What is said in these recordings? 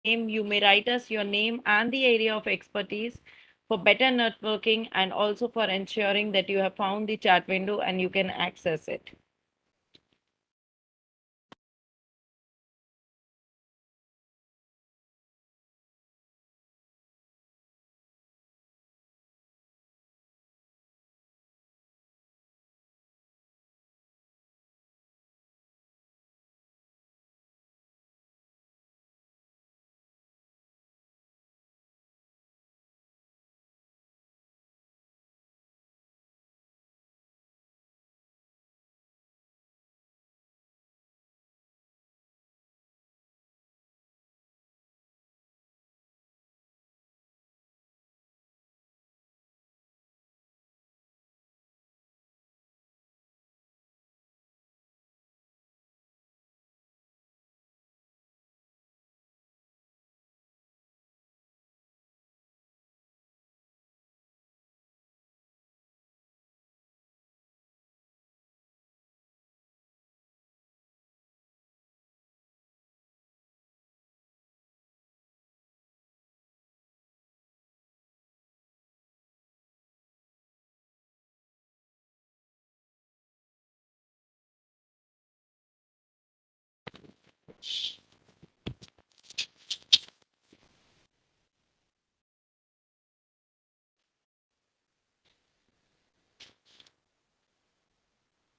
You may write us your name and the area of expertise for better networking and also for ensuring that you have found the chat window and you can access it.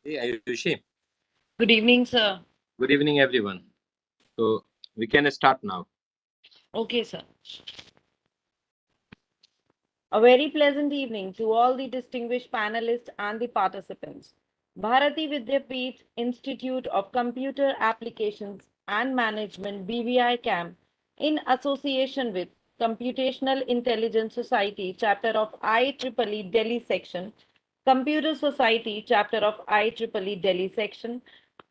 Hey, Ayushi. Good evening, sir. Good evening, everyone. So we can start now. Okay, sir. A very pleasant evening to all the distinguished panelists and the participants. Bharati Vidyapeeth Institute of Computer Applications and Management BVI CAM in association with Computational Intelligence Society chapter of IEEE Delhi section, Computer Society chapter of IEEE Delhi section,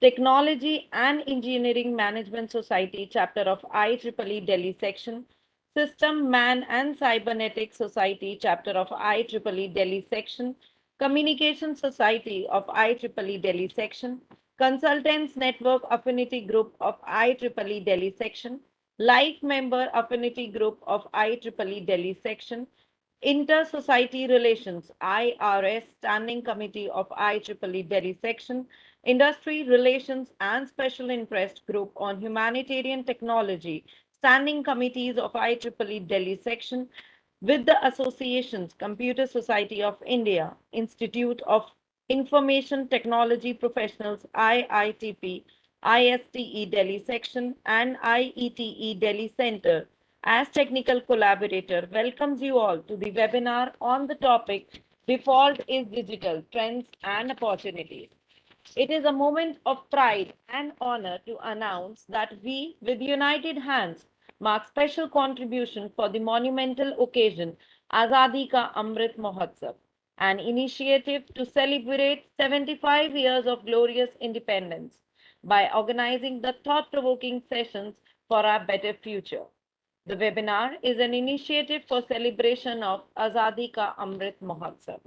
Technology and Engineering Management Society chapter of IEEE Delhi section, System, Man and Cybernetics Society, chapter of IEEE Delhi section, Communication Society of IEEE Delhi section, Consultants Network Affinity Group of IEEE Delhi section, Like Member Affinity Group of IEEE Delhi section, Inter-Society Relations IRS Standing Committee of IEEE Delhi section, Industry Relations and Special Interest Group on Humanitarian Technology Standing Committees of IEEE Delhi section, with the associations Computer Society of India, Institute of Information Technology Professionals IITP, ISTE Delhi section, and IETE Delhi Center as technical collaborator welcomes you all to the webinar on the topic Default is Digital Trends and Opportunities. It is a moment of pride and honor to announce that we, with united hands, mark special contribution for the monumental occasion Azadi Ka Amrit Mahotsav, an initiative to celebrate 75 years of glorious independence by organizing the thought-provoking sessions for our better future. The webinar is an initiative for celebration of Azadi Ka Amrit Mahotsav.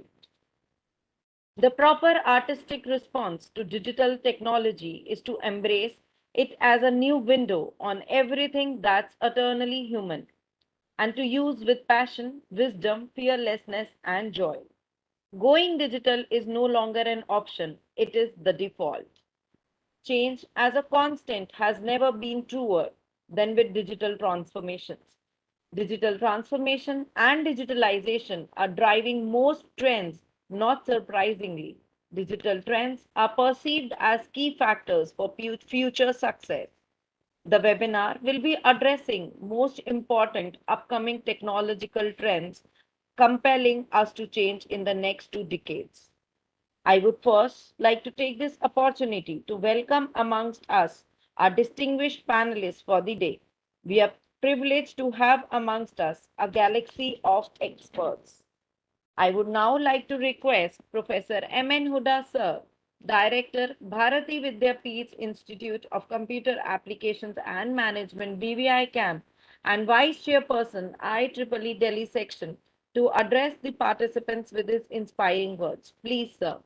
The proper artistic response to digital technology is to embrace it as a new window on everything that's eternally human and to use with passion, wisdom, fearlessness, and joy. Going digital is no longer an option, it is the default. Change as a constant has never been truer than with digital transformations. Digital transformation and digitalization are driving most trends, not surprisingly. Digital trends are perceived as key factors for future success. The webinar will be addressing most important upcoming technological trends compelling us to change in the next 2 decades. I would first like to take this opportunity to welcome amongst us our distinguished panelists for the day. We are privileged to have amongst us a galaxy of experts. I would now like to request Professor M.N. Huda Sir, Director, Bharati Vidyapeeth Institute of Computer Applications and Management, BVI CAM, and Vice Chairperson, IEEE Delhi Section, to address the participants with his inspiring words. Please, sir.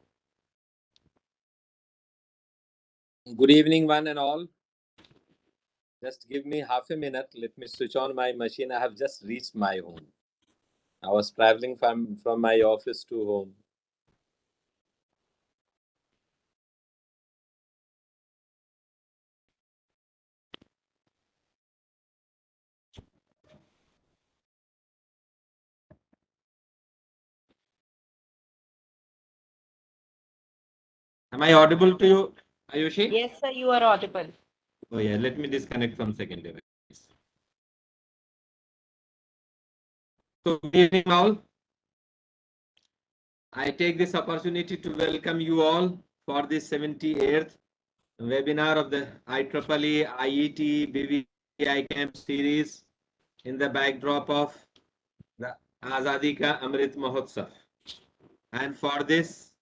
Good evening, one and all. Just give me half a minute. Let me switch on my machine. I have just reached my home. I was traveling from my office to home. Am I audible to you, Ayushi? Yes, sir, you are audible. Oh yeah, let me disconnect from second device. So good evening all. I take this opportunity to welcome you all for this 78th webinar of the IEEE IET BVI Camp series in the backdrop of the Azadi Ka Amrit Mahotsav. And for this,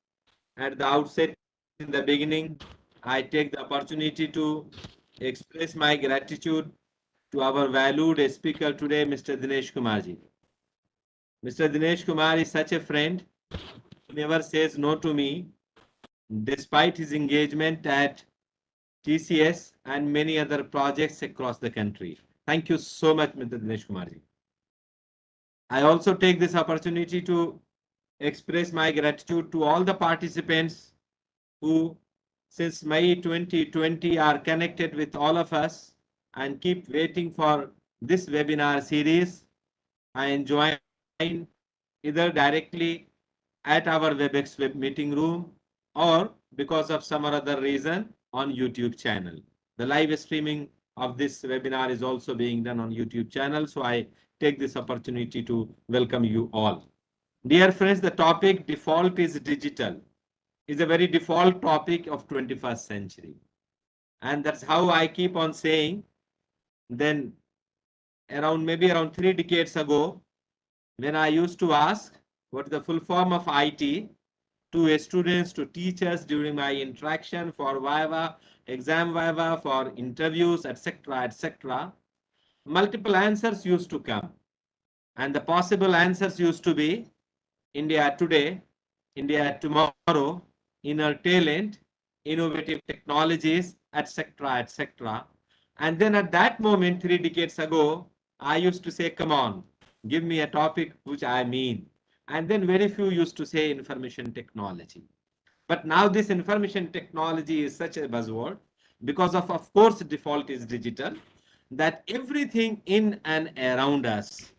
at the outset, in the beginning, I take the opportunity to express my gratitude to our valued speaker today, Mr. Dinesh Kumarji. Mr. Dinesh Kumar is such a friend who never says no to me, despite his engagement at TCS and many other projects across the country. Thank you so much, Mr. Dinesh Kumarji. I also take this opportunity to express my gratitude to all the participants who, since May 2020, are connected with all of us and keep waiting for this webinar series and join either directly at our WebEx web meeting room or because of some or other reason on YouTube channel. The live streaming of this webinar is also being done on YouTube channel. So I take this opportunity to welcome you all. Dear friends, the topic default is digital is a very default topic of 21st century. And that's how I keep on saying. Then maybe around 3 decades ago, when I used to ask what is the full form of IT to students, to teachers during my interaction for Viva, exam Viva, for interviews, etc., etc., multiple answers used to come. And the possible answers used to be India today, India tomorrow, inner talent, innovative technologies, etc., etc. And then at that moment, 3 decades ago, I used to say, come on, give me a topic which I mean. And then very few used to say information technology. But now this information technology is such a buzzword because of course, default is digital, that everything in and around us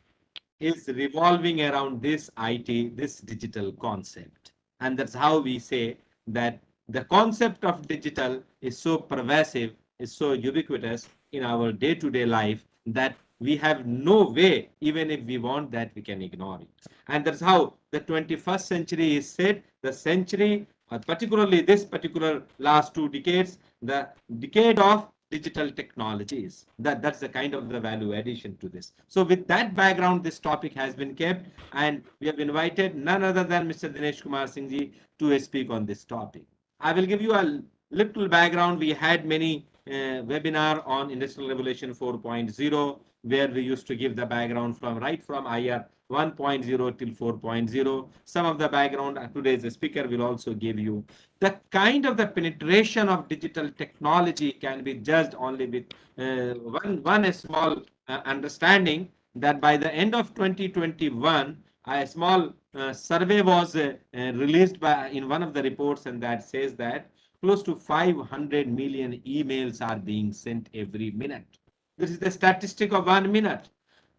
is revolving around this IT, this digital concept. And that's how we say that the concept of digital is so pervasive, is so ubiquitous in our day-to-day life that we have no way, even if we want that, we can ignore it. And that's how the 21st century is said, the century, particularly this particular last 2 decades, the decade of digital technologies. That's the kind of the value addition to this. So with that background, this topic has been kept, and we have invited none other than Mr. Dinesh Kumar Singh ji to speak on this topic. I will give you a little background. We had many webinar on Industrial Revolution 4.0, where we used to give the background from right from IR 1.0 till 4.0. Some of the background today's speaker will also give you. The kind of the penetration of digital technology can be judged only with one small understanding that by the end of 2021, a small survey was released by in one of the reports, and that says that close to 500 million emails are being sent every minute. This is the statistic of 1 minute.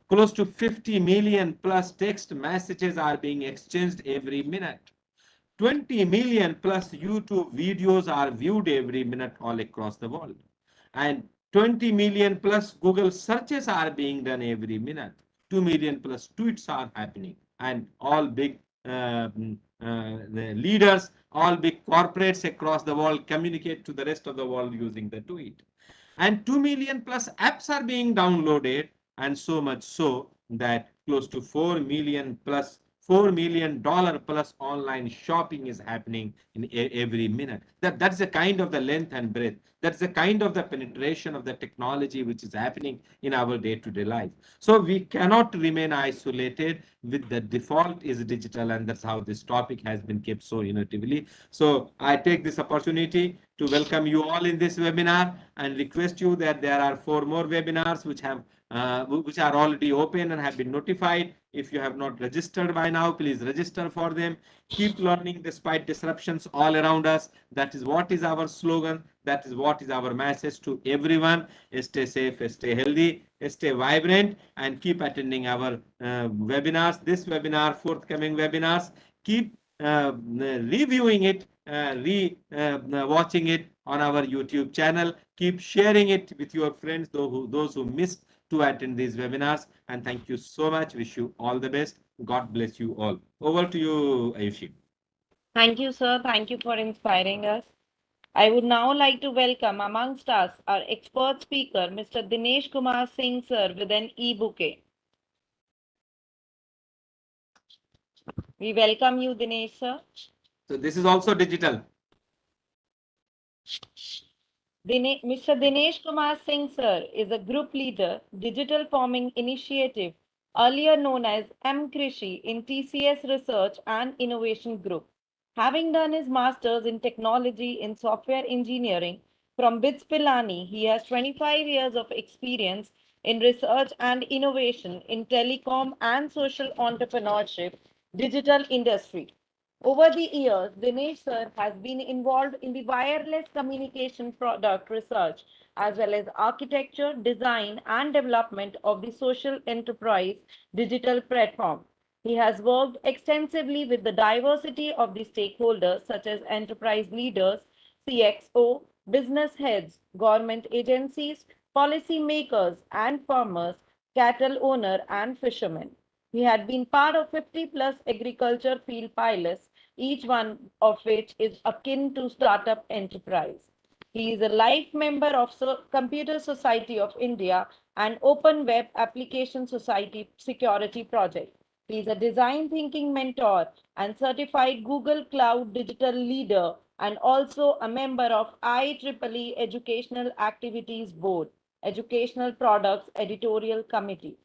Close to 50 million plus text messages are being exchanged every minute. 20 million plus YouTube videos are viewed every minute all across the world. And 20 million plus Google searches are being done every minute. 2 million plus tweets are happening. And all big the leaders, all big corporates across the world communicate to the rest of the world using the tweet. And 2 million plus apps are being downloaded, and so much so that close to 4 million plus $4 million plus online shopping is happening in every minute. That's the kind of the length and breadth. That's the kind of the penetration of the technology which is happening in our day-to-day life. So we cannot remain isolated with the default is digital, and that's how this topic has been kept so innovatively. So I take this opportunity to welcome you all in this webinar and request you that there are 4 more webinars which are already open and have been notified. If you have not registered by now, please register for them. Keep learning despite disruptions all around us. That is what is our slogan. That is what is our message to everyone. Stay safe, stay healthy, stay vibrant, and keep attending our webinars. This webinar, forthcoming webinars, keep reviewing it, watching it on our YouTube channel. Keep sharing it with your friends, those who missed to attend these webinars. And thank you so much. Wish you all the best. God bless you all. Over to you, Ayushi. Thank you, sir. Thank you for inspiring us. I would now like to welcome amongst us our expert speaker, Mr. Dinesh Kumar Singh, sir, with an e-bouquet. We welcome you, Dinesh, sir. So this is also digital. Mr. Dinesh Kumar Singh, sir, is a group leader, Digital Farming Initiative, earlier known as M Krishi in TCS Research and Innovation Group. Having done his master's in technology in software engineering from BITS Pilani, he has 25 years of experience in research and innovation in telecom and social entrepreneurship, digital industry. Over the years, Dinesh sir has been involved in the wireless communication product research as well as architecture, design, and development of the social enterprise digital platform. He has worked extensively with the diversity of the stakeholders such as enterprise leaders, CXO, business heads, government agencies, policy makers, and farmers, cattle owner, and fishermen. He had been part of 50 plus agriculture field pilots, each one of which is akin to startup enterprise. He is a life member of Computer Society of India and Open Web Application Society Security Project. He is a design thinking mentor and certified Google Cloud Digital Leader and also a member of IEEE Educational Activities Board, Educational Products Editorial Committee.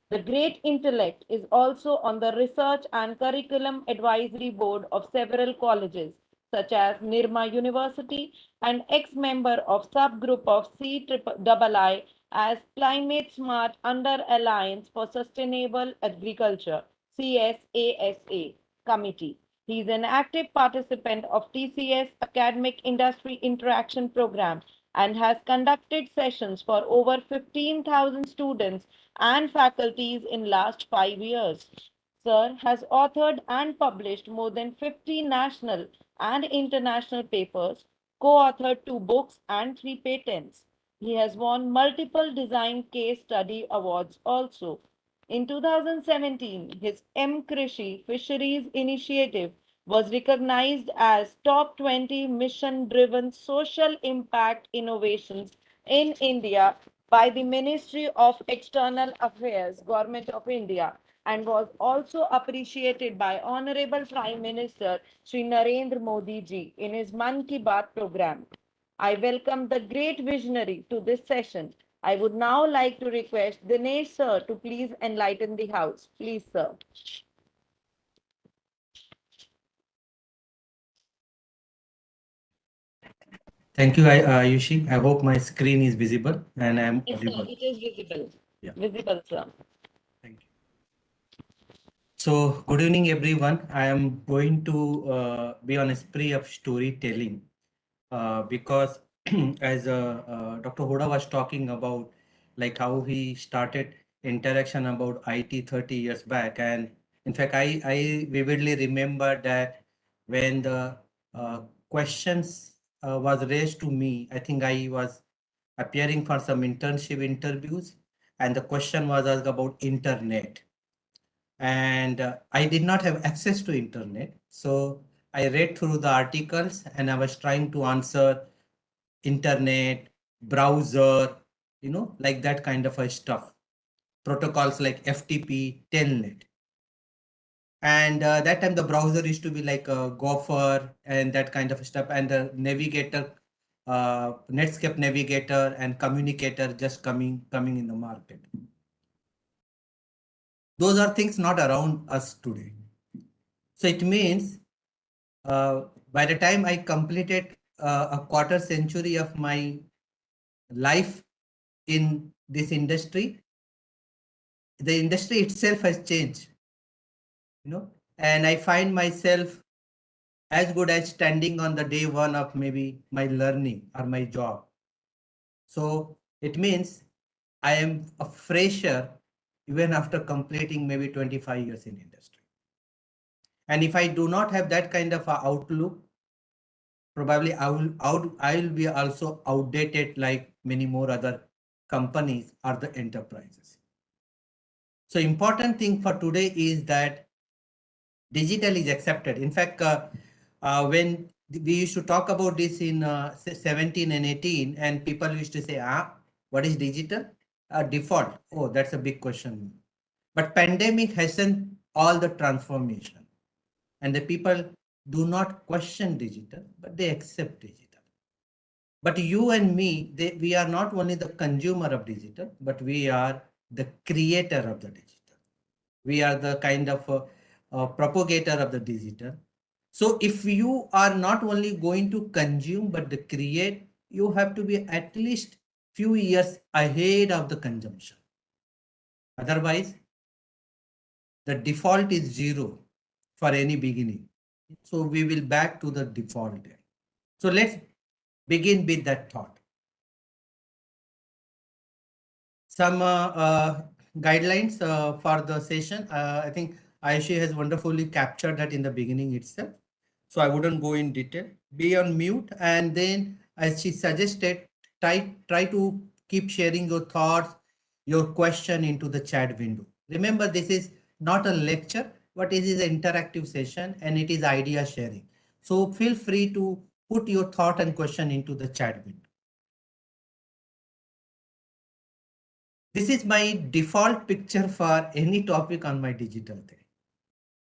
The great intellect is also on the research and curriculum advisory board of several colleges, such as Nirma University, and ex-member of subgroup of CIII as Climate Smart Under Alliance for Sustainable Agriculture, CSASA committee. He is an active participant of TCS Academic Industry Interaction Program and has conducted sessions for over 15,000 students and faculties in last 5 years. Sir has authored and published more than 50 national and international papers, co-authored 2 books and 3 patents. He has won multiple design case study awards also. In 2017, his M Krishi Fisheries Initiative was recognized as top 20 mission driven social impact innovations in India by the Ministry of External Affairs, Government of India, and was also appreciated by Honorable Prime Minister Sri Narendra Modi ji in his Man Ki Baat program. I welcome the great visionary to this session. I would now like to request Dinesh sir to please enlighten the house. Please, sir. Thank you, Ayushi. I hope my screen is visible and I am Yes, sir, audible. it is visible. Yeah, Visible, sir. thank you. So, good evening, everyone. I am going to be on a spree of storytelling because as Dr. Hoda was talking about, like how he started interaction about IT 30 years back. And in fact, I vividly remember that when the questions was raised to me, I think I was appearing for some internship interviews, and the question was asked about internet. And I did not have access to internet, so I read through the articles and I was trying to answer internet, browser, like that kind of a stuff. Protocols like FTP, Telnet. And that time the browser used to be like a Gopher and that kind of stuff. And the navigator Netscape Navigator and Communicator just coming in the market. Those are things not around us today. So it means by the time I completed a quarter century of my life in this industry, the industry itself has changed, and I find myself as good as standing on the day one of maybe my learning or my job. So it means I am a fresher even after completing maybe 25 years in industry. And if I do not have that kind of a outlook, probably I will be also outdated like many more other companies or the enterprises. So important thing for today is that digital is accepted. In fact, when we used to talk about this in 17 and 18, and people used to say, what is digital? Default. Oh, that's a big question. But pandemic hasn't all the transformation. And the people do not question digital, but they accept digital. But you and me, we are not only the consumer of digital, but we are the creator of the digital. We are the kind of propagator of the digital. So if you are not only going to consume, but the create, you have to be at least few years ahead of the consumption. Otherwise, the default is zero for any beginning. So we will back to the default. So let's begin with that thought. Some guidelines for the session. I think Aishi has wonderfully captured that in the beginning itself. So I wouldn't go in detail. Be on mute, and then as she suggested, try to keep sharing your thoughts, your question into the chat window. Remember, this is not a lecture, but it is an interactive session and it is idea sharing. So feel free to put your thought and question into the chat window. This is my default picture for any topic on my digital thing.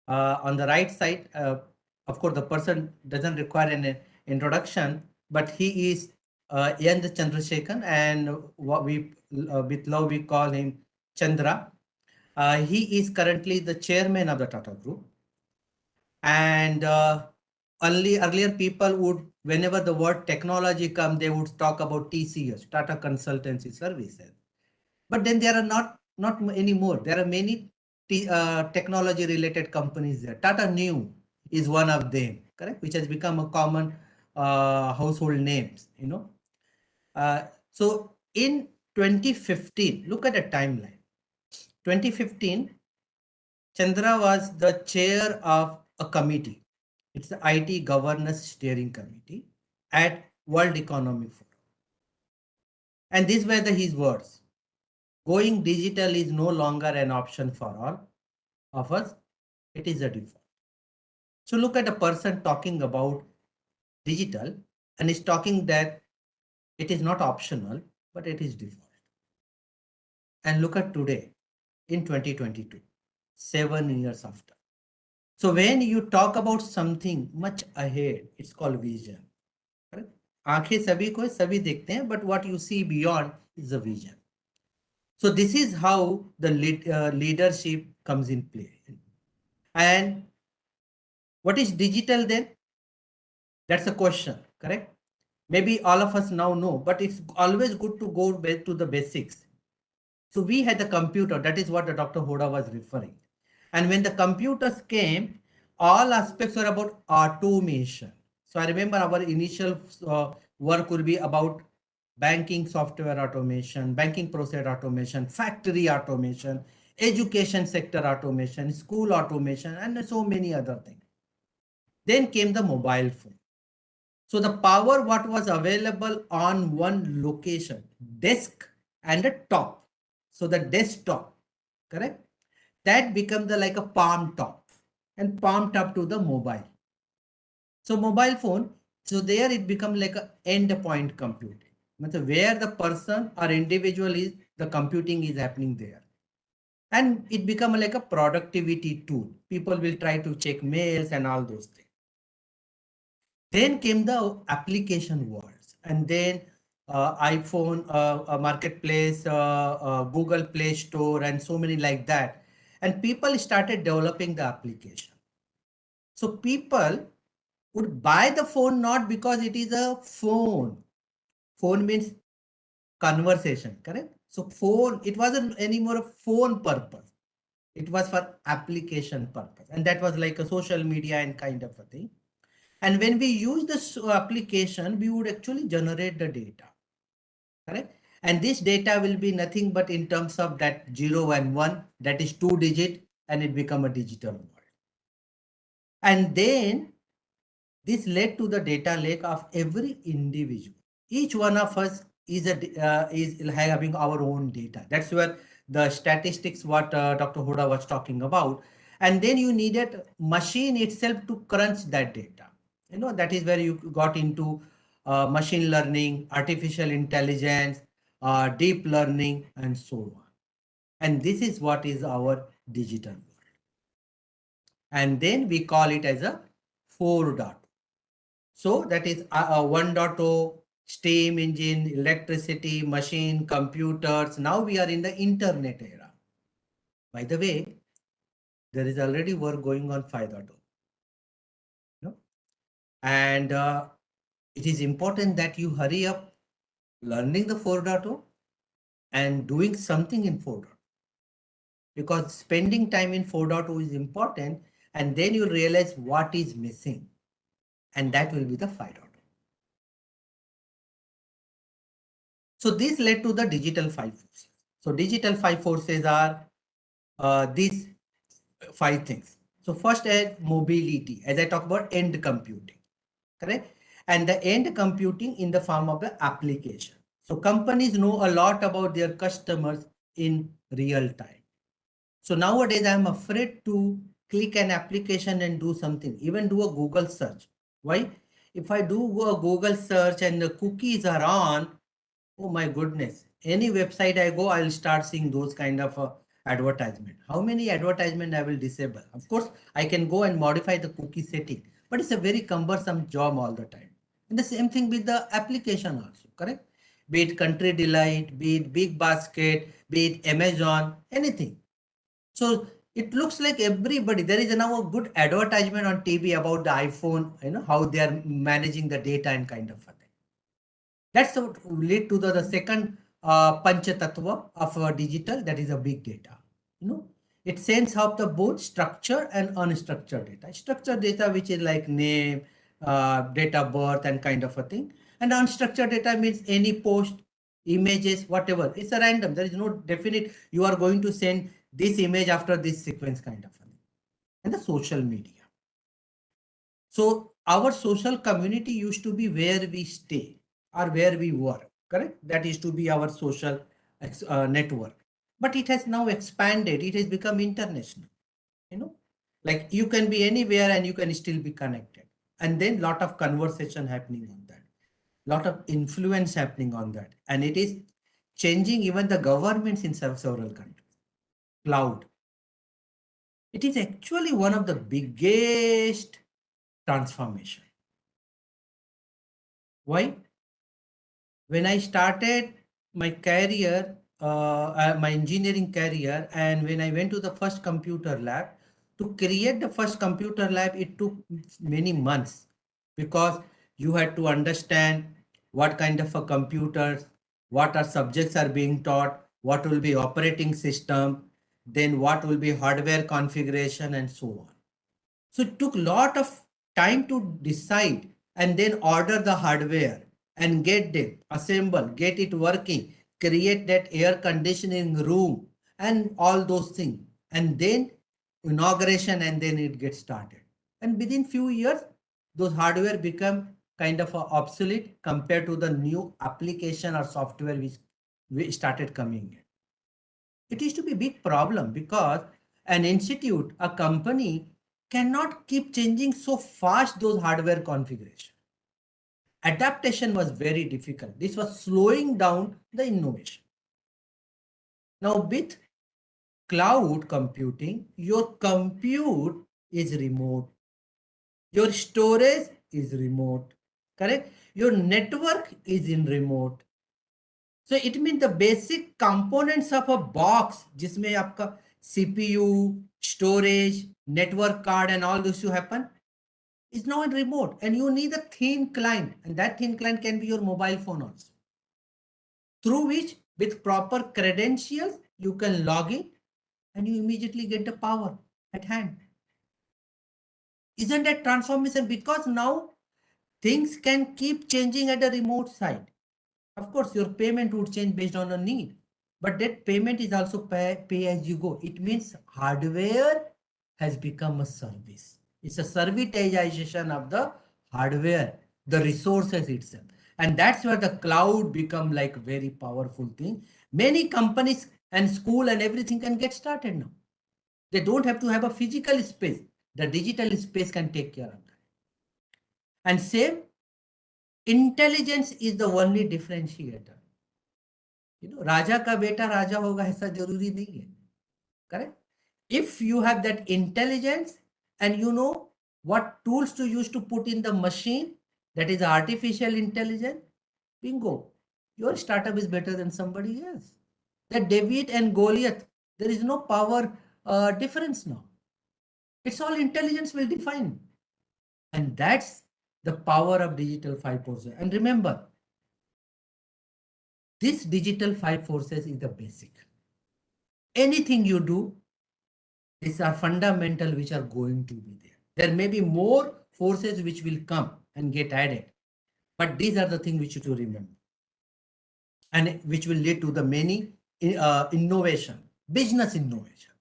On the right side, of course, the person doesn't require an introduction, but he is Yan Chandrasekhar, and what we with love we call him Chandra. He is currently the chairman of the Tata Group. And earlier people would, whenever the word technology comes, they would talk about TCS, Tata Consultancy Services. But then there are not anymore. There are many technology related companies there. Tata Neu is one of them, correct? Which has become a common household names, So in 2015, look at the timeline. 2015, Chandra was the chair of a committee. It's the IT Governance Steering Committee at World Economic Forum. And these were his words. Going digital is no longer an option for all of us. It is a default. So look at a person talking about digital and is talking that it is not optional, but it is default. And look at today in 2022, 7 years after. So when you talk about something much ahead, it's called vision. Correct? आंखें सभी को सभी देखते हैं, but what you see beyond is a vision. So this is how the leadership comes in play. And what is digital then? That's a question, correct? Maybe all of us now know, but it's always good to go back to the basics. So we had the computer, that is what the Dr. Hoda was referring. And when the computers came, all aspects were about automation. So I remember our initial work would be about banking software automation, banking process automation, factory automation, education sector automation, school automation, and so many other things. Then came the mobile phone. So the power what was available on one location, desk and a top. So the desktop, correct? That becomes like a palm top and palm top to the mobile. So mobile phone, so there it becomes like a endpoint computing. Where the person or individual is, the computing is happening there. And it becomes like a productivity tool. People will try to check mails and all those things. Then came the application worlds. and then iPhone, marketplace, Google Play Store, and so many like that. And people started developing the application. So people would buy the phone not because it is a phone. Phone means conversation, correct? So phone, it wasn't anymore a phone purpose. It was for application purpose. And that was like a social media and kind of a thing. And when we use this application, we would actually generate the data, correct? And this data will be nothing but in terms of that 0 and 1, that is 2 digit, and it become a digital world. And then this led to the data lake of every individual. Each one of us is having our own data. That's where the statistics what Dr. Huda was talking about. And then you needed machine itself to crunch that data. You know, that is where you got into machine learning, artificial intelligence, deep learning, and so on. And this is what is our digital world. And then we call it as a 4.0. So that is 1.0, steam engine, electricity, machine, computers. Now we are in the internet era. By the way, there is already work going on 5.0. You know? And it is important that you hurry up learning the 4.0 and doing something in 4.0. Because spending time in 4.0 is important, and then you realize what is missing. And that will be the 5.0. So this led to the digital 5 forces. So digital 5 forces are these 5 things. So first is mobility, as I talk about end computing, correct? And the end computing in the form of the application. So companies know a lot about their customers in real time. So nowadays I'm afraid to click an application and do something, even do a Google search. Why? If I do a Google search and the cookies are on, oh my goodness, any website I go, I'll start seeing those kind of advertisement. How many advertisement I will disable? Of course, I can go and modify the cookie setting, but it's a very cumbersome job all the time. And the same thing with the application also, correct? Be it Country Delight, be it Big Basket, be it Amazon, anything. So it looks like everybody, there is now a good advertisement on TV about the iPhone, you know, how they are managing the data and kind of a thing. That's what lead to the second pancha tattva of digital, that is a big data. You know, it sends out the both structured and unstructured data. Structured data, which is like name, date of birth, and kind of a thing. And unstructured data means any post, images, whatever. It's a random. There is no definite. You are going to send this image after this sequence kind of a thing. And the social media. So our social community used to be where we stay or where we work, correct? That is to be our social network. But it has now expanded. It has become international, you know, like you can be anywhere and you can still be connected. And then lot of conversation happening on that, lot of influence happening on that. And it is changing even the governments in several countries. Cloud. It is actually one of the biggest transformation. Why? When I started my career, my engineering career, and when I went to the first computer lab, to create the first computer lab, it took many months because you had to understand what kind of a computers, what are subjects are being taught, what will be operating system, then what will be hardware configuration, and so on. So it took a lot of time to decide and then order the hardware and get them, assemble, get it working, create that air conditioning room and all those things. And then inauguration and then it gets started. And within few years, those hardware become kind of obsolete compared to the new application or software which we started coming in. It used to be a big problem because an institute, a company cannot keep changing so fast those hardware configuration. Adaptation was very difficult. This was slowing down the innovation. Now with cloud computing, your compute is remote. Your storage is remote. correct? Your network is in remote. So it means the basic components of a box, जिसमें आपका CPU, storage, network card and all this to happen, is now in remote. And you need a thin client, and that thin client can be your mobile phone also, through which with proper credentials, you can log in and you immediately get the power at hand. Isn't that transformation? Because now things can keep changing at the remote side. Of course, your payment would change based on a need, but that payment is also pay as you go. It means hardware has become a service. It's a servitization of the hardware, the resources itself. And that's where the cloud become like very powerful thing. Many companies and school and everything can get started now. They don't have to have a physical space. The digital space can take care of that. And same, intelligence is the only differentiator. राजा का बेटा राजा होगा ऐसा जरूरी नहीं है, correct? If you have that intelligence and you know what tools to use to put in the machine, that is artificial intelligence, bingo, your startup is better than somebody else. That David and Goliath, there is no power difference now. It's all intelligence will define, and that's the power of digital 5 forces. And remember, this digital 5 forces is the basic. Anything you do, these are fundamental which are going to be there. There may be more forces which will come and get added, but these are the things which you to remember, and which will lead to the many innovation, business innovation.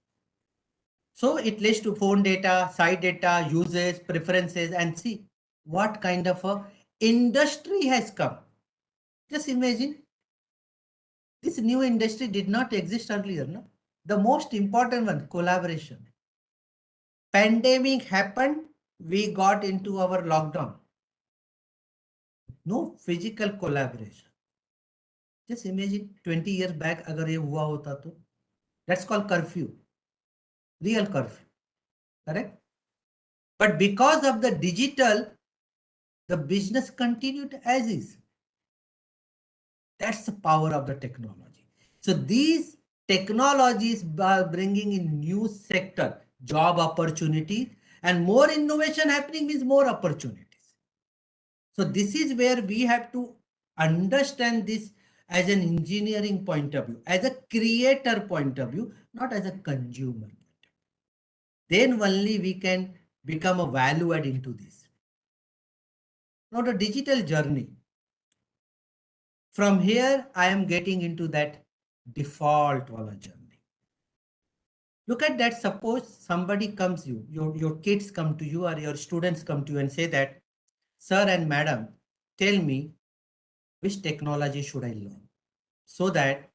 So it leads to phone data, site data, uses, preferences, and see what kind of a industry has come. Just imagine, this new industry did not exist earlier. No? The most important one, collaboration. Pandemic happened, we got into our lockdown. No physical collaboration. Just imagine 20 years back, agar ye hua hota to, that's called curfew, real curfew, correct? But because of the digital, the business continued as is. That's the power of the technology. So these technologies are bringing in new sector, job opportunities, and more innovation happening means more opportunities. So this is where we have to understand this as an engineering point of view, as a creator point of view, not as a consumer. Then only we can become a value add into this. Now the digital journey. From here, I am getting into that default wala journey. Look at that. Suppose somebody comes you, your kids come to you or your students come to you and say that, sir and madam, tell me which technology should I learn so that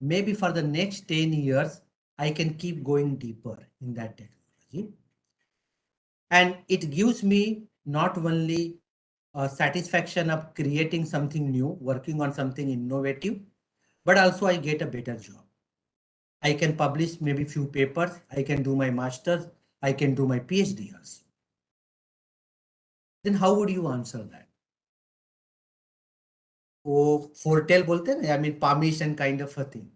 maybe for the next 10 years, I can keep going deeper in that technology. And it gives me not only satisfaction of creating something new, working on something innovative, but also I get a better job. I can publish maybe few papers, I can do my master's, I can do my PhD also. Then how would you answer that? Oh, foretell bolte na, I mean permission kind of a thing.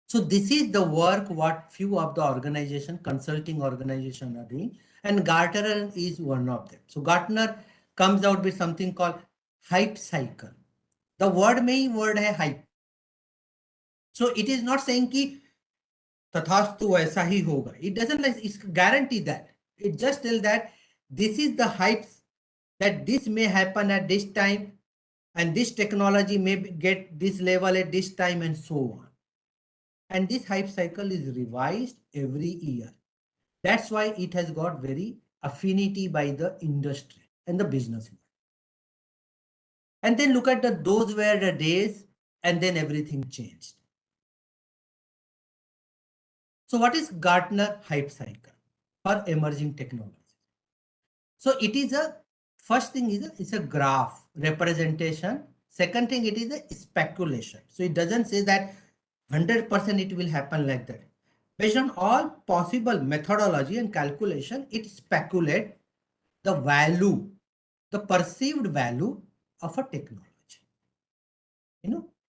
So this is the work what few of the organization, consulting organization are doing, and Gartner is one of them. So Gartner comes out with something called hype cycle. The word में word है hype. So it is not saying कि तथास्तु ऐसा ही होगा. It doesn't like it's guarantee that. It just tells that this is the hype that this may happen at this time, and this technology may get this level at this time, and so on. And this hype cycle is revised every year. That's why it has got very affinity by the industry and the business. And then look at those were the days, and then everything changed. So what is Gartner hype cycle for emerging technologies? So it is a, first thing is it's a graph representation. Second thing, it is a speculation. So it doesn't say that 100% it will happen like that. Based on all possible methodology and calculation, it speculates the value, the perceived value of a technology,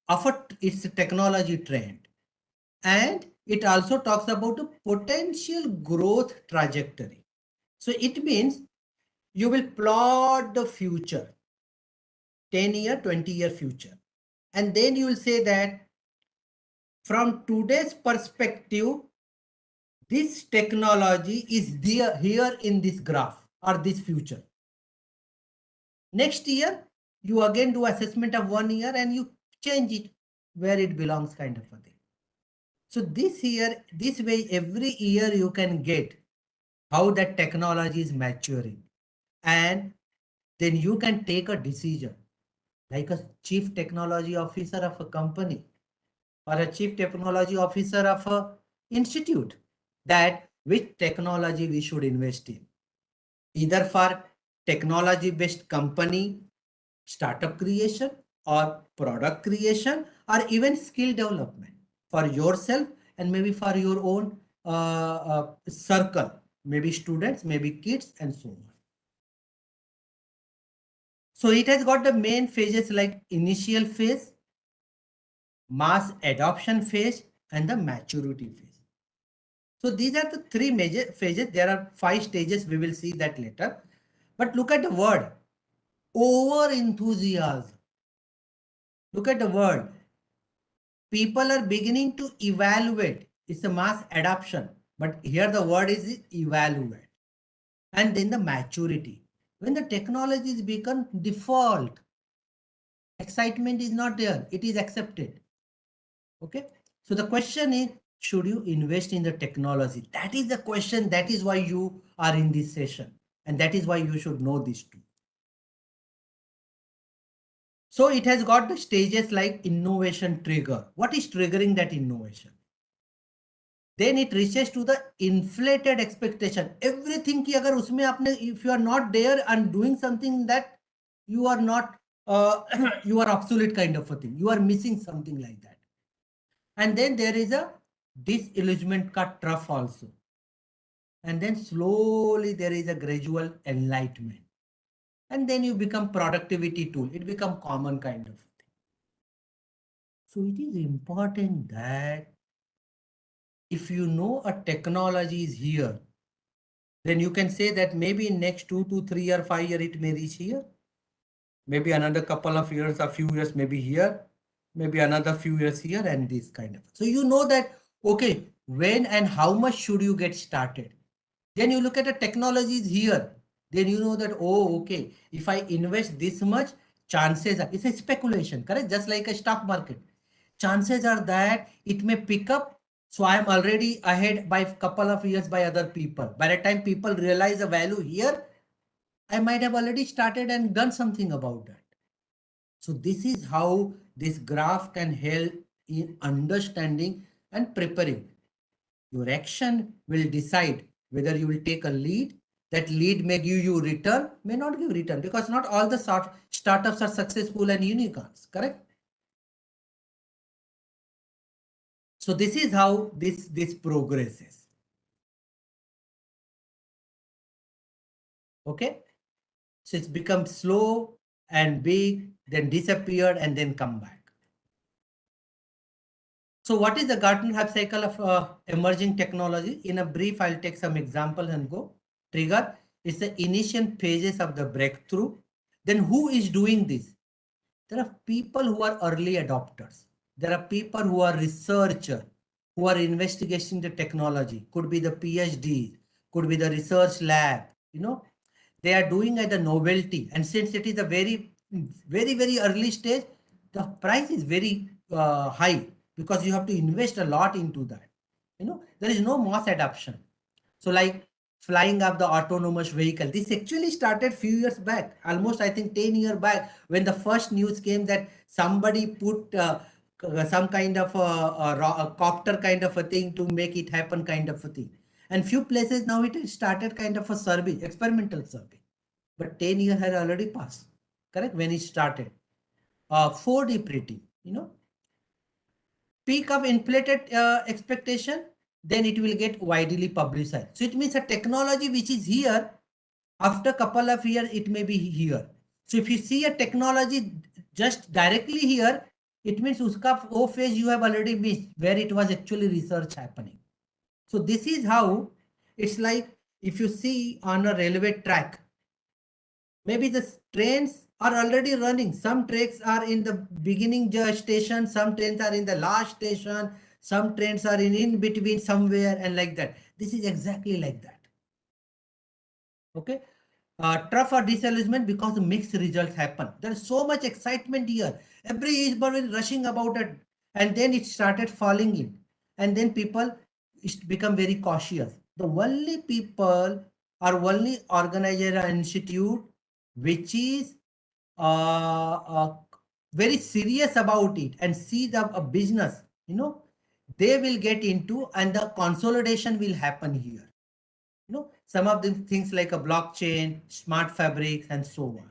of its technology trend. And it also talks about a potential growth trajectory. So it means you will plot the future, 10-year, 20-year future. And then you will say that from today's perspective, this technology is there here in this graph or this future. Next year, you again do assessment of 1 year and you change it where it belongs, kind of a thing. So this way, every year you can get how that technology is maturing. And then you can take a decision like a chief technology officer of a company or a chief technology officer of a institute, that which technology we should invest in, either for technology based company startup creation or product creation or even skill development for yourself and maybe for your own circle, maybe students, maybe kids, and so on. So it has got the main phases like initial phase, mass adoption phase, and the maturity phase. So these are the three major phases. There are 5 stages. We will see that later. But look at the word over enthusiasm. Look at the word. People are beginning to evaluate. It's a mass adoption. But here the word is evaluate. And then the maturity. When the technology is become default, excitement is not there. It is accepted. Okay. So the question is, should you invest in the technology? That is the question. That is why you are in this session. And that is why you should know this too. So it has got the stages like innovation trigger. What is triggering that innovation? Then it reaches to the inflated expectation. Everything ki agar usme apne, if you are not there and doing something that you are not, you are obsolete kind of a thing. You are missing something like that. And then there is a disillusionment ka trough also. And then slowly there is a gradual enlightenment. And then you become productivity tool. It become common kind of thing. So it is important that if you know a technology is here, then you can say that maybe in next 2 to 3 or 5 years it may reach here. Maybe another couple of years, a few years, maybe here, maybe another few years here, and this kind of. So you know that, okay, when and how much should you get started? Then you look at the technologies here. Then you know that, oh, okay, if I invest this much, chances are, it's a speculation, correct? Just like a stock market. Chances are that it may pick up. So I am already ahead by a couple of years by other people. By the time people realize the value here, I might have already started and done something about that. So this is how this graph can help in understanding and preparing. Your action will decide whether you will take a lead. That lead may give you return, may not give return, because not all the startups are successful and unicorns, correct? So this is how this progresses. Okay. So it's become slow and big, then disappeared and then come back. So what is the Gartner hype cycle of emerging technology? In a brief, I'll take some examples and go. Trigger is the initial phases of the breakthrough. Then who is doing this? There are people who are early adopters. There are people who are researchers, who are investigating the technology. Could be the PhD, could be the research lab, they are doing at the novelty. And since it is a very, very early stage, the price is very high because you have to invest a lot into that. There is no mass adoption. So like flying up the autonomous vehicle, this actually started few years back, almost I think 10 years back, when the first news came that somebody put some kind of a copter kind of a thing to make it happen kind of a thing. And few places now it has started kind of a survey, experimental survey. But 10 years had already passed, correct, when it started. 4D printing, peak of inflated expectation, then it will get widely publicized. So it means a technology which is here, after a couple of years, it may be here. So if you see a technology just directly here, it means uska O phase you have already missed, where it was actually research happening. So this is how it's like if you see on a railway track, maybe the trains are already running. Some trains are in the beginning station, some trains are in the last station, some trains are in between somewhere and like that. This is exactly like that. Okay. Tough or disillusionment because mixed results happen. There is so much excitement here. Everybody is rushing about it, and then it started falling in, and then people become very cautious. The only people or only organizer or institute which is very serious about it and see the business, they will get into, and the consolidation will happen here. Some of the things like a blockchain, smart fabrics, and so on.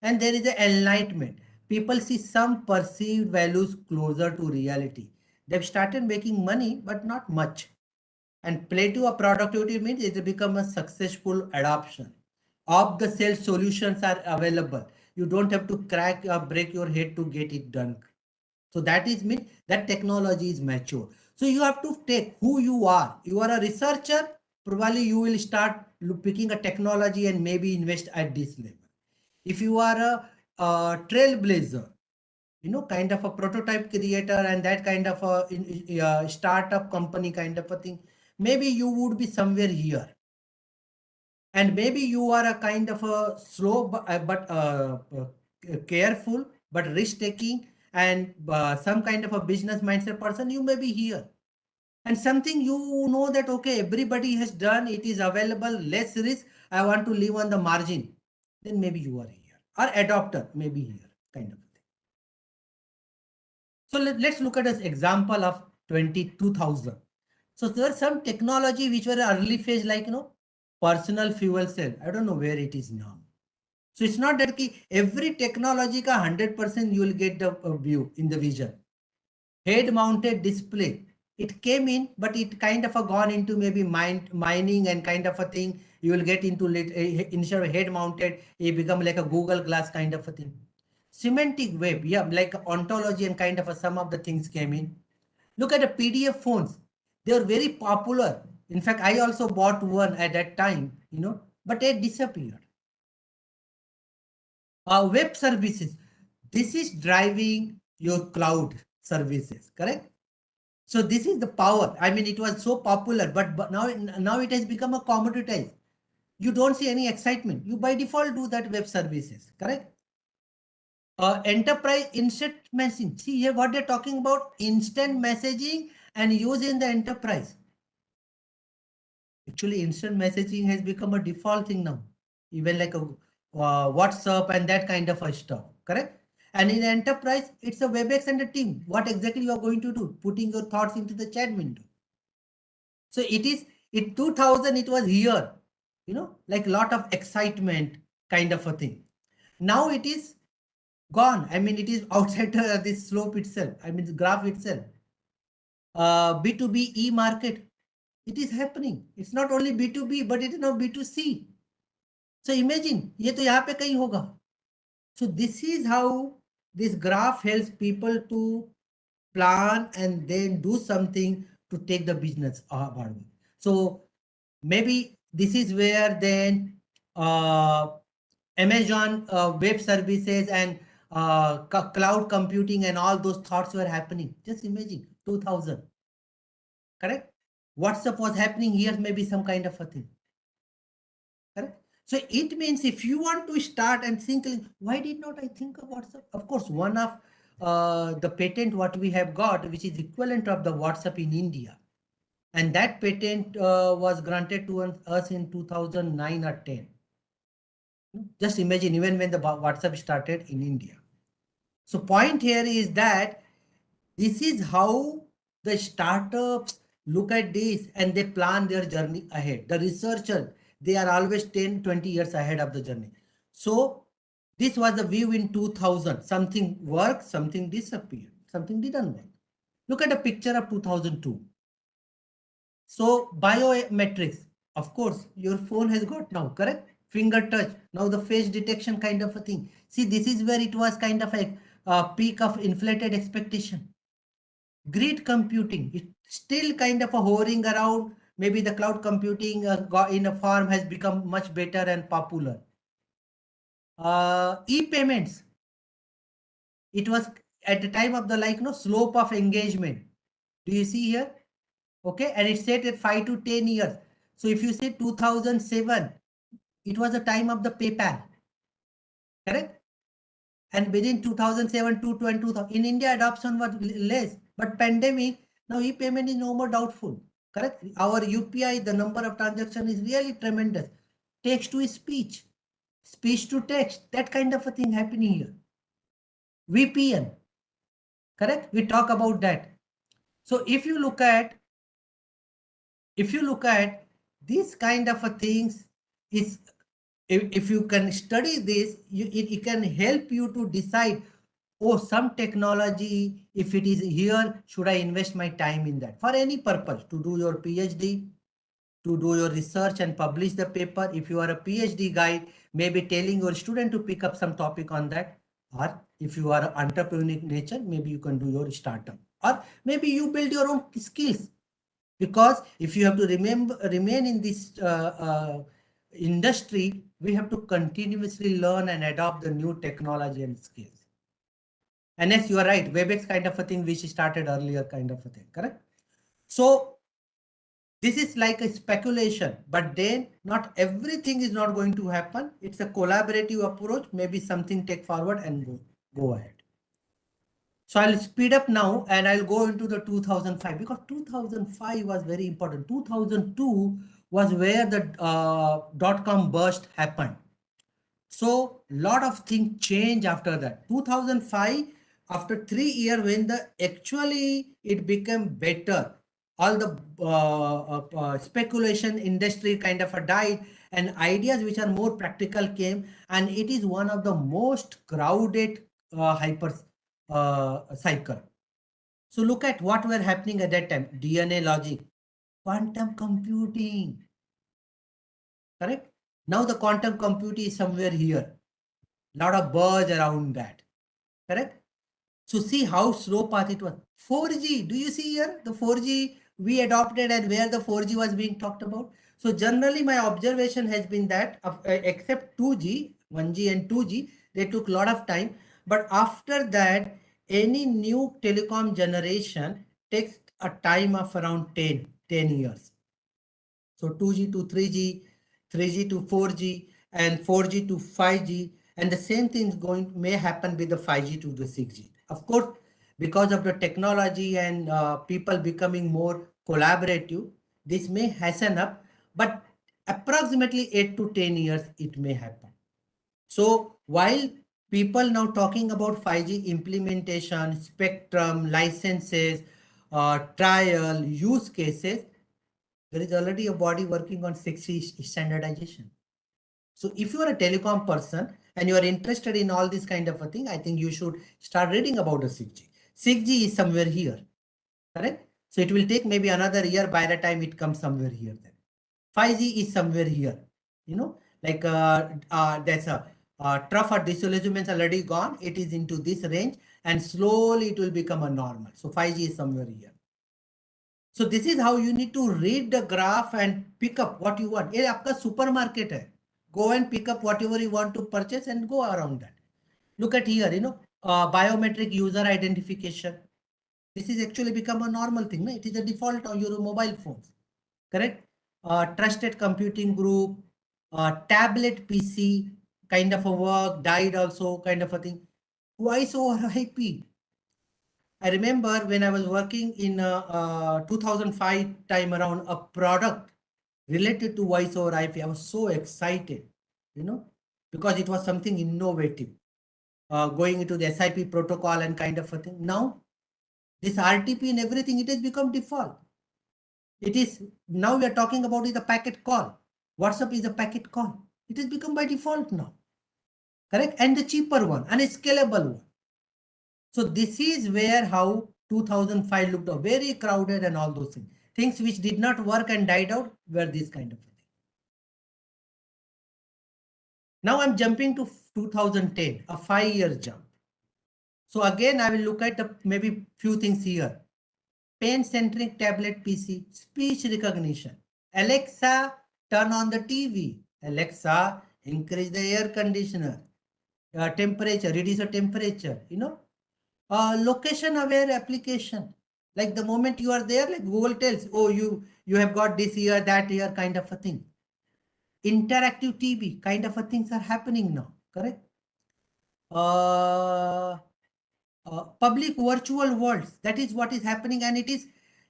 And there is an enlightenment. People see some perceived values closer to reality. They've started making money, but not much. And plateau of productivity means it become a successful adoption. Off the shelf solutions are available. You don't have to crack or break your head to get it done. So that is mean that technology is mature. So you have to take who you are. You are a researcher, probably you will start picking a technology and maybe invest at this level. If you are a trailblazer, kind of a prototype creator and that kind of a startup company kind of a thing, maybe you would be somewhere here. And maybe you are a kind of a slow but careful but risk taking and some kind of a business mindset person, you may be here. And something you know that okay, everybody has done, it is available, less risk, I want to live on the margin, then maybe you are here. Or adopter, maybe here, kind of a thing. So let's look at an example of 2000. So there are some technology which were early phase, like personal fuel cell. I don't know where it is now. So it's not that every technology ka 100% you will get the view in the vision. Head mounted display. It came in, but it kind of gone into maybe mining and kind of a thing. You will get into instead of head mounted, it become like a Google Glass kind of a thing. Semantic web, yeah, like ontology and kind of some of the things came in. Look at the PDF phones. They are very popular. In fact, I also bought one at that time, but it disappeared. Web services. This is driving your cloud services, correct? So this is the power. I mean, it was so popular, but now it has become a commoditized. You don't see any excitement. You by default do that web services, correct? Enterprise instant messaging. See here what they're talking about, instant messaging and use in the enterprise. Actually, instant messaging has become a default thing now. Even like a WhatsApp and that kind of a stuff, correct? And in enterprise, it's a WebEx and a team. What exactly you are going to do? Putting your thoughts into the chat window. So it is, in 2000, it was here, like lot of excitement kind of a thing. Now it is gone. I mean, it is outside this slope itself. I mean, the graph itself. B2B e-market, it is happening. It's not only B2B, but it is now B2C. So imagine, ये तो यहाँ पे कहीं होगा. So this is how this graph helps people to plan and then do something to take the business forward. So maybe this is where then Amazon web services and cloud computing and all those thoughts were happening. Just imagine 2000, correct? WhatsApp was happening here, maybe some kind of a thing, correct? So it means if you want to start and think, why did not I think of WhatsApp? Of course, one of the patent what we have got, which is equivalent of the WhatsApp in India. And that patent was granted to us in 2009 or 10. Just imagine, even when the WhatsApp started in India. So point here is that this is how the startups look at this and they plan their journey ahead. The researcher, they are always 10, 20 years ahead of the journey. So this was the view in 2000. Something worked, something disappeared, something didn't work. Look at a picture of 2002. So biometrics, of course, your phone has got now, correct? finger touch. Now the face detection kind of a thing. See, this is where it was kind of a peak of inflated expectation. Great computing. It's still kind of a hovering around. Maybe the cloud computing in a form has become much better and popular. E-payments. It was at the time of the slope of engagement. Do you see here? Okay, and it's set at 5 to 10 years. So if you say 2007, it was the time of the PayPal, correct? And within 2007 to 2000, in India, adoption was less. But pandemic, now e-payment is no more doubtful, correct? Our UPI, the number of transactions is really tremendous. Text to speech, speech to text, that kind of a thing happening here. VPN, correct? We talk about that. So if you look at these kind of a things, is if you can study this, it can help you to decide, oh, some technology, if it is here, should I invest my time in that for any purpose, to do your PhD, to do your research and publish the paper. If you are a PhD guy, maybe telling your student to pick up some topic on that. Or if you are an entrepreneurial nature, maybe you can do your startup, or maybe you build your own skills. Because if you have to remain in this industry, we have to continuously learn and adopt the new technology and skills. And yes, you are right, WebEx kind of a thing which started earlier kind of a thing, correct? So this is like a speculation, but then not everything is not going to happen. It's a collaborative approach, maybe something take forward and go ahead. So I'll speed up now and I'll go into the 2005, because 2005 was very important. 2002 was where the dot-com burst happened. So lot of things change after that. 2005, after 3 years, when the actually it became better, all the speculation industry kind of died, and ideas which are more practical came, and it is one of the most crowded hyper cycle. So look at what were happening at that time. DNA logic, quantum computing, correct? Now the quantum computing is somewhere here. Lot of buzz around that, correct? So see how slow path it was. 4G, do you see here the 4G we adopted and where the 4G was being talked about? So generally my observation has been that except 2G, 1G and 2G, they took a lot of time. But after that, any new telecom generation takes a time of around 10 years. So 2G to 3G, 3G to 4G, and 4G to 5G. And the same thing is may happen with the 5G to the 6G. Of course, because of the technology and people becoming more collaborative, this may hasten up, but approximately 8 to 10 years it may happen. So while people now talking about 5G implementation, spectrum, licenses, trial, use cases, there is already a body working on 6G standardization. So if you are a telecom person and you are interested in all this kind of a thing, I think you should start reading about the 6G. 6G is somewhere here, correct? So it will take maybe another year by the time it comes somewhere here. Then 5G is somewhere here, like that's a trough or disillusionment already gone. It is into this range and slowly it will become a normal. So 5G is somewhere here. So this is how you need to read the graph and pick up what you want. ये आपका supermarket है. Go and pick up whatever you want to purchase and go around that. Look at here, biometric user identification. This is actually become a normal thing. No? It is a default on your mobile phones, correct? Trusted computing group, tablet PC kind of a work, died also kind of a thing. Voice over IP. I remember when I was working in 2005 time around a product related to voice over IP, I was so excited, because it was something innovative, going into the SIP protocol and kind of a thing. Now, this RTP and everything, it has become default. It is, now we are talking about is the packet call. WhatsApp is a packet call. It has become by default now, correct? And the cheaper one and a scalable one. So this is where how 2005 looked very crowded and all those things. Things which did not work and died out were this kind of thing. Now I'm jumping to 2010, a 5-year jump. So again, I will look at maybe few things here. Pen-centric tablet PC, speech recognition. Alexa, turn on the TV. Alexa, increase the air conditioner. Temperature, reduce the temperature, location aware application. Like the moment you are there, like Google tells, oh, you have got this year, that year, kind of a thing. Interactive TV, kind of a things are happening now, correct? Public virtual worlds, that is what is happening, and it is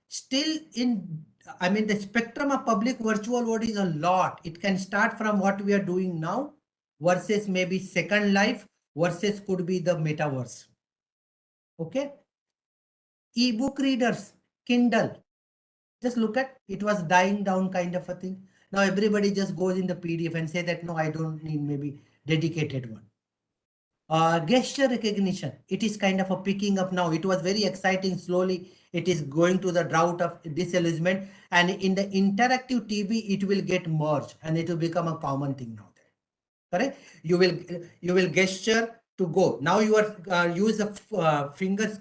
still in, I mean, the spectrum of public virtual world is a lot. It can start from what we are doing now versus maybe second life versus could be the metaverse. Okay. E-book readers, Kindle, just look at, it was dying down kind of a thing. Now everybody just goes in the PDF and say that no, I don't need maybe dedicated one. Gesture recognition, it is kind of a picking up now. It was very exciting. Slowly it is going to the drought of disillusionment, and in the interactive TV it will get merged and it will become a common thing now there. Correct? You will gesture to go. Now you are use the fingers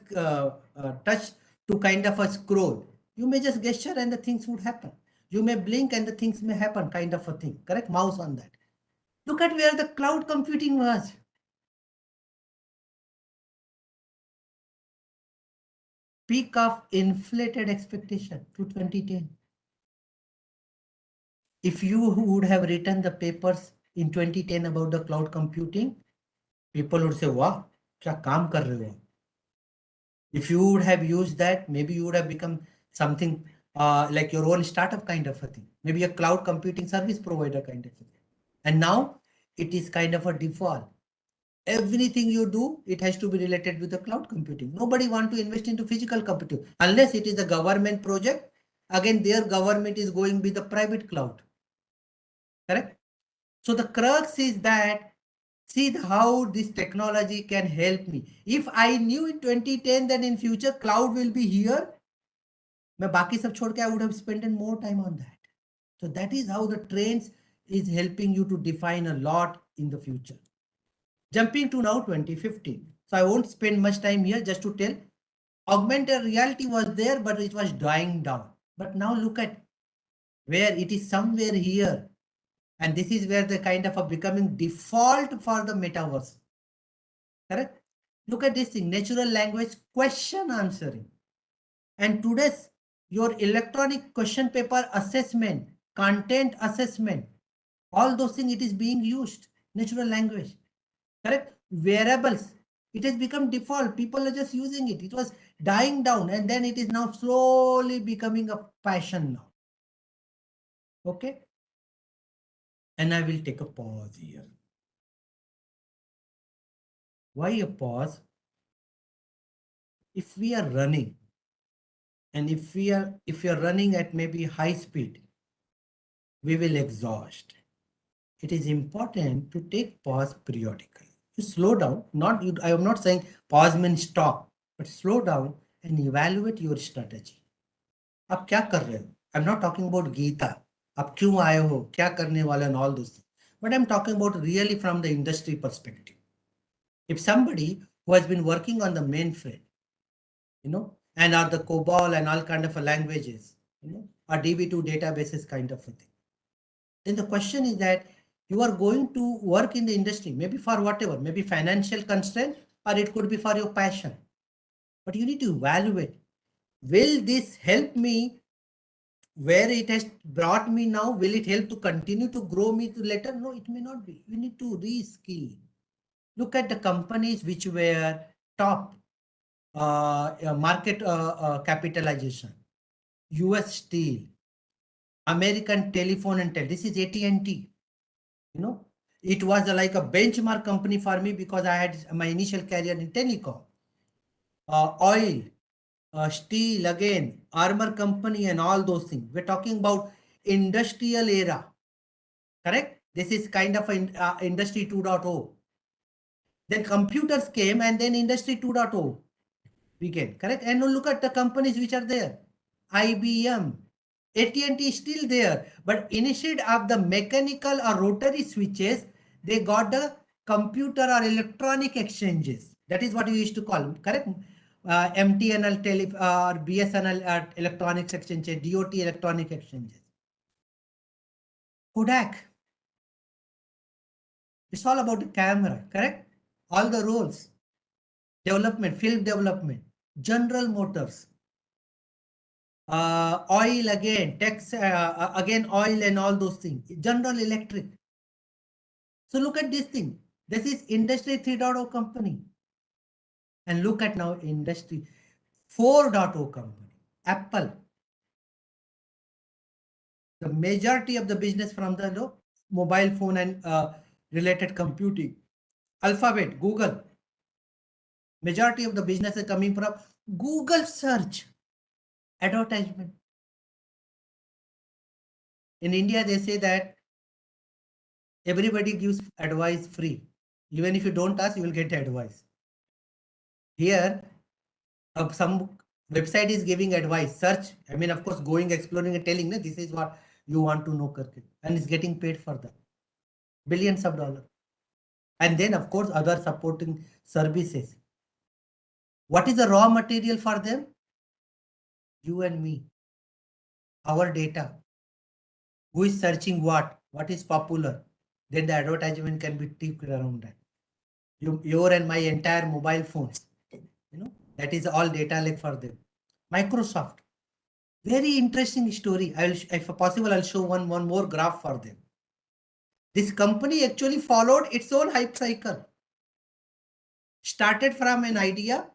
touch to kind of a scroll. You may just gesture and the things would happen. You may blink and the things may happen, kind of a thing. Correct? Mouse on that. Look at where the cloud computing was. Peak of inflated expectation to 2010. If you would have written the papers in 2010 about the cloud computing, people would say, wow, kya kaam kar rahe ho? If you would have used that, maybe you would have become something like your own startup kind of a thing, maybe a cloud computing service provider kind of a thing. And now it is kind of a default. Everything you do, it has to be related with the cloud computing. Nobody want to invest into physical computing unless it is a government project. Again, their government is going with the private cloud. Correct? So the crux is that, see how this technology can help me. If I knew in 2010 that in future cloud will be here, मैं बाकी सब छोड़ के I would have spent more time on that. So that is how the trends is helping you to define a lot in the future. Jumping to now 2015. So I won't spend much time here, just to tell. Augmented reality was there, but it was dying down. But now look at where it is somewhere here. And this is where the kind of a becoming default for the metaverse. Correct? Look at this thing, natural language question answering. And today's your electronic question paper assessment, content assessment, all those things, it is being used, natural language. Correct? Wearables, it has become default. People are just using it. It was dying down and then it is now slowly becoming a passion now. Okay? And I will take a pause here. Why a pause? If we are running, and if we are running at maybe high speed, we will exhaust. It is important to take pause periodically. You slow down, not you, I am not saying pause means stop, but slow down and evaluate your strategy. आप क्या कर रहे हो? I'm not talking about Gita. आप क्यों आए हो? क्या करने वाले and all those things. But I'm talking about really from the industry perspective. If somebody who has been working on the mainframe, and are the COBOL and all kind of languages, or DB2 databases kind of a thing, then the question is that you are going to work in the industry, maybe for whatever, maybe financial constraint, or it could be for your passion. But you need to evaluate, will this help me where it has brought me now? Will it help to continue to grow me to later? No, it may not be. You need to reskill. Look at the companies which were top market capitalization. US Steel, American Telephone and Tel. This is AT&T. It was like a benchmark company for me because I had my initial career in telecom. Oil, steel again, armor company and all those things. We're talking about industrial era. Correct? This is kind of industry 2.0. Then computers came and then industry 2.0 began. Correct? And now look at the companies which are there. IBM, AT&T is still there, but instead of the mechanical or rotary switches, they got the computer or electronic exchanges. That is what you used to call, correct? MTNL or BSNL electronics exchanges, DOT electronic exchanges. Kodak. It's all about the camera, correct? All the roles. Development, film development, General Motors, oil again, again oil and all those things. General Electric. So look at this thing. This is Industry 3.0 company. And look at now Industry 4.0 company. Apple. The majority of the business from the mobile phone and related computing. Alphabet, Google. Majority of the business is coming from Google search. Advertisement. In India, they say that everybody gives advice free. Even if you don't ask, you will get advice. Here, some website is giving advice, search. I mean, of course, going, exploring and telling, this is what you want to know. And it's getting paid for that. Billions of dollars. And then, of course, other supporting services. What is the raw material for them? You and me. Our data. Who is searching what? What is popular? Then the advertisement can be tweaked around that. Your and my entire mobile phones. That is all data lake for them. Microsoft. Very interesting story. If possible, I'll show one more graph for them. This company actually followed its own hype cycle. Started from an idea,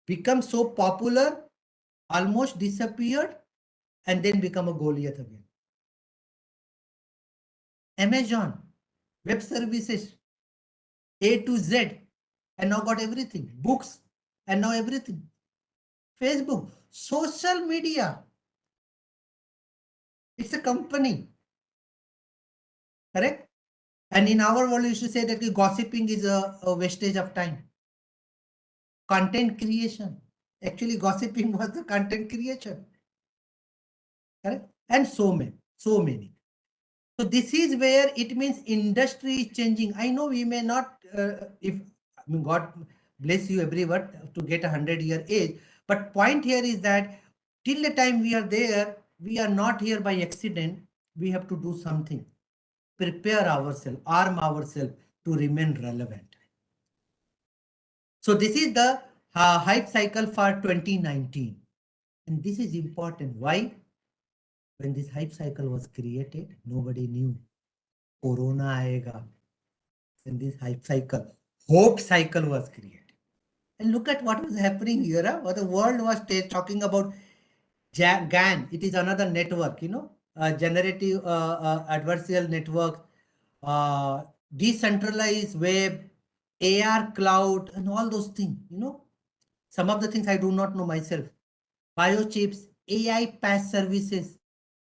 become so popular, almost disappeared, and then become a Goliath again. Amazon, web services, A to Z, and now got everything. Books, and now everything. Facebook, social media. It's a company. Correct? And in our world, we used to say that gossiping is a wastage of time. Content creation. Actually, gossiping was the content creation. Correct? And so many. So this is where it means industry is changing. I know we may not, God bless you everyone to get 100-year age. But point here is that till the time we are there, we are not here by accident. We have to do something. Prepare ourselves, arm ourselves to remain relevant. So this is the hype cycle for 2019. And this is important. Why? When this hype cycle was created, nobody knew Corona aega. When this hype cycle, hope cycle was created. And look at what was happening here. What the world was talking about GAN. It is another network, generative adversarial network, decentralized web, AR cloud, and all those things, Some of the things I do not know myself. Biochips, AI PaaS services,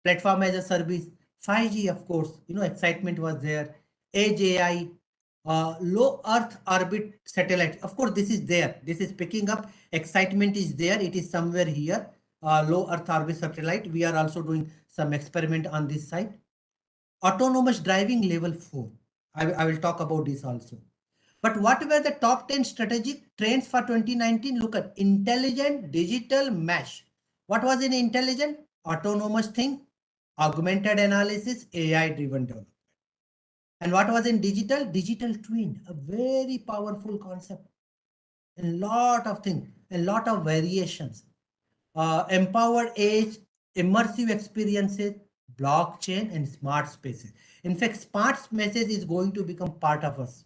platform as a service, 5G, of course, excitement was there. Edge AI, low Earth orbit satellite. Of course, this is there. This is picking up. Excitement is there. It is somewhere here. Low Earth orbit satellite. We are also doing some experiment on this side. Autonomous driving level 4. I will talk about this also. But what were the top 10 strategic trends for 2019? Look at intelligent digital mesh. What was in intelligent? Autonomous thing, augmented analysis, AI-driven development. And what was in digital? Digital twin, a very powerful concept. A lot of things, a lot of variations. Empowered edge, immersive experiences, blockchain, and smart spaces. In fact, smart spaces is going to become part of us.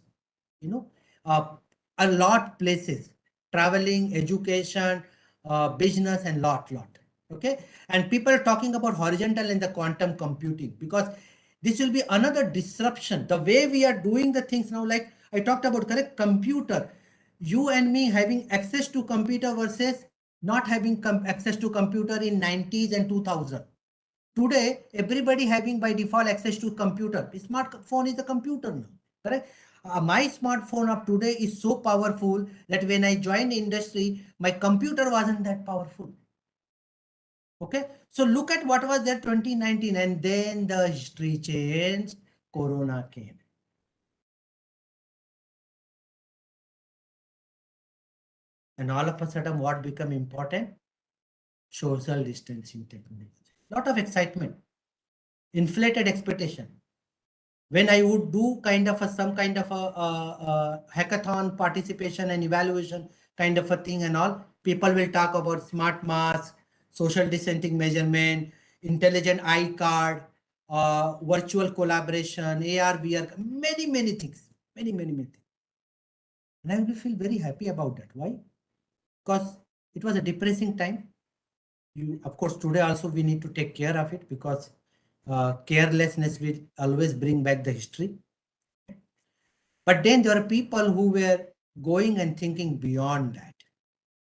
A lot places, traveling, education, business, and lot. Okay. And people are talking about horizontal and the quantum computing because this will be another disruption. The way we are doing the things now, like I talked about, correct, computer, you and me having access to computer versus not having access to computer in 90s and 2000. Today, everybody having by default access to computer. Smartphone is a computer now, correct? My smartphone of today is so powerful that when I joined the industry, my computer wasn't that powerful. Okay, so look at what was there 2019 and then the history changed, Corona came. And all of a sudden, what become important? Social distancing technology. Lot of excitement, inflated expectation. When I would do kind of a some kind of a hackathon participation and evaluation kind of a thing and all, people will talk about smart mask, social distancing measurement, intelligent eye card, virtual collaboration, AR, VR, many things, many things. And I will feel very happy about that. Why? Because it was a depressing time. You, of course, today also we need to take care of it because carelessness will always bring back the history. But then there are people who were going and thinking beyond that.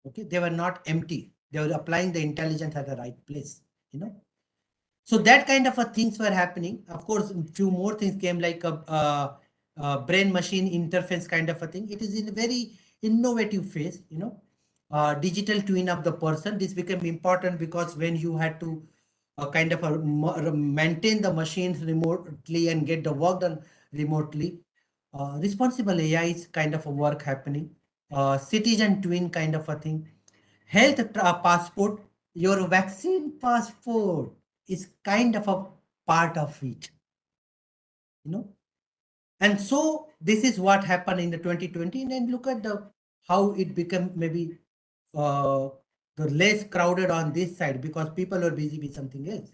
Okay, they were not empty. They were applying the intelligence at the right place. You know, so that kind of a things were happening. Of course, a few more things came like a brain-machine interface kind of a thing. It is in a very innovative phase. You know, digital twin of the person. This became important because when you had to kind of maintain the machines remotely and get the work done remotely, responsible AI is kind of a work happening. Citizen twin kind of a thing. Health passport, your vaccine passport is kind of a part of it, you know. And so this is what happened in the 2020. And look at the how it became maybe uh, the less crowded on this side because people are busy with something else.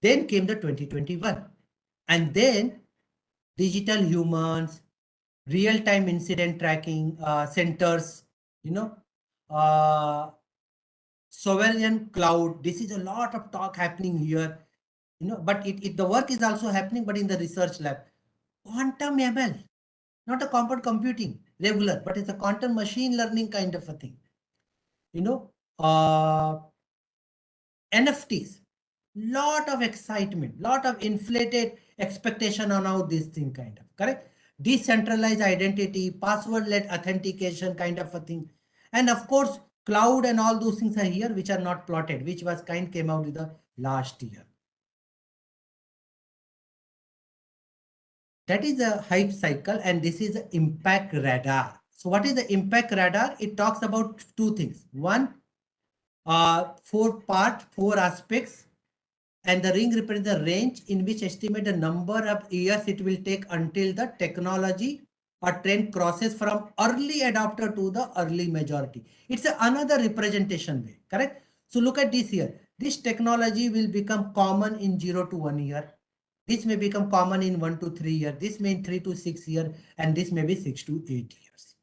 Then came the 2021, and then digital humans, real-time incident tracking centers, you know, uh, sovereign cloud. This is a lot of talk happening here, you know, but the work is also happening, but in the research lab. Quantum ML, not a compound computing, regular, but it's a quantum machine learning kind of a thing, you know, NFTs, lot of excitement, lot of inflated expectation on how this thing kind of, correct? Decentralized identity, password-led authentication kind of a thing. And of course, cloud and all those things are here, which are not plotted, which was came out with the last year. That is a hype cycle, and this is the impact radar. So what is the impact radar? It talks about two things. One, four aspects, and the ring represents the range in which estimate the number of years it will take until the technology or trend crosses from early adopter to the early majority. It's another representation way, correct? So look at this here. This technology will become common in 0 to 1 year. This may become common in 1 to 3 years. This may in 3 to 6 years, and this may be 6 to 8 years.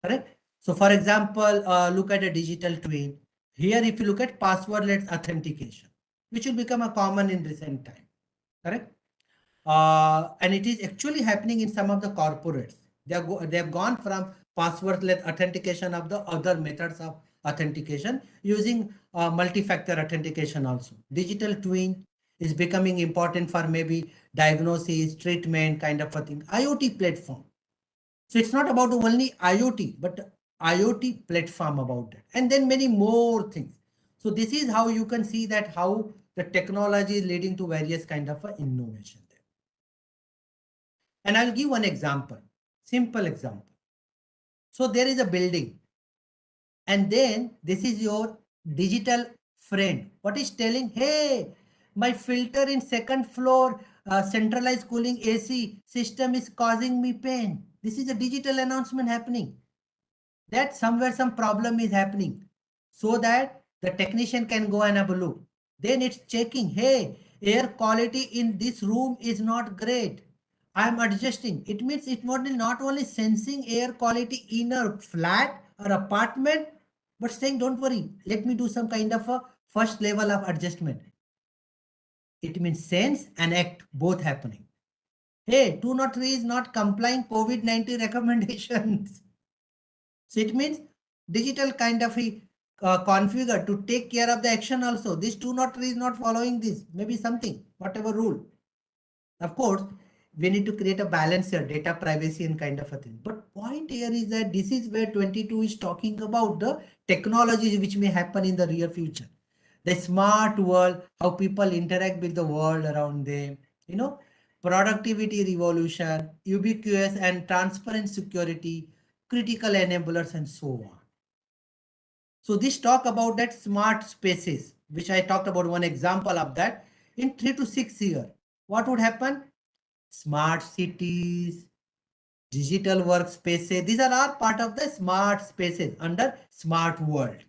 Correct? So for example, look at a digital twin. Here, if you look at password-led authentication, which will become a common in recent time. Correct? And it is actually happening in some of the corporates. They have gone from password-led authentication of the other methods of authentication using multi-factor authentication also. Digital twin is becoming important for maybe diagnosis, treatment kind of a thing. IoT platform. So it's not about only IoT, but IoT platform about that. And then many more things. So this is how you can see that how the technology is leading to various kind of innovation there. And I'll give one example, simple example. So there is a building, and then this is your digital friend. What is telling? Hey, my filter in second floor centralized cooling AC system is causing me pain. This is a digital announcement happening that somewhere some problem is happening so that the technician can go and have a look. Then it's checking, hey, air quality in this room is not great. I'm adjusting. It means it not only sensing air quality in a flat or apartment, but saying, don't worry, let me do some kind of a first level of adjustment. It means sense and act both happening. Hey, 203 is not complying COVID-19 recommendations. So it means digital kind of a configure to take care of the action also. This do not is not following this, maybe something, whatever rule. Of course, we need to create a balance here, data privacy and kind of a thing. But point here is that this is where 22 is talking about the technologies which may happen in the near future. The smart world, how people interact with the world around them, you know, productivity revolution, ubiquitous and transparent security, critical enablers, and so on. So this talk about that smart spaces, which I talked about one example of that in 3 to 6 years. What would happen? Smart cities, digital workspaces. These are all part of the smart spaces under smart world.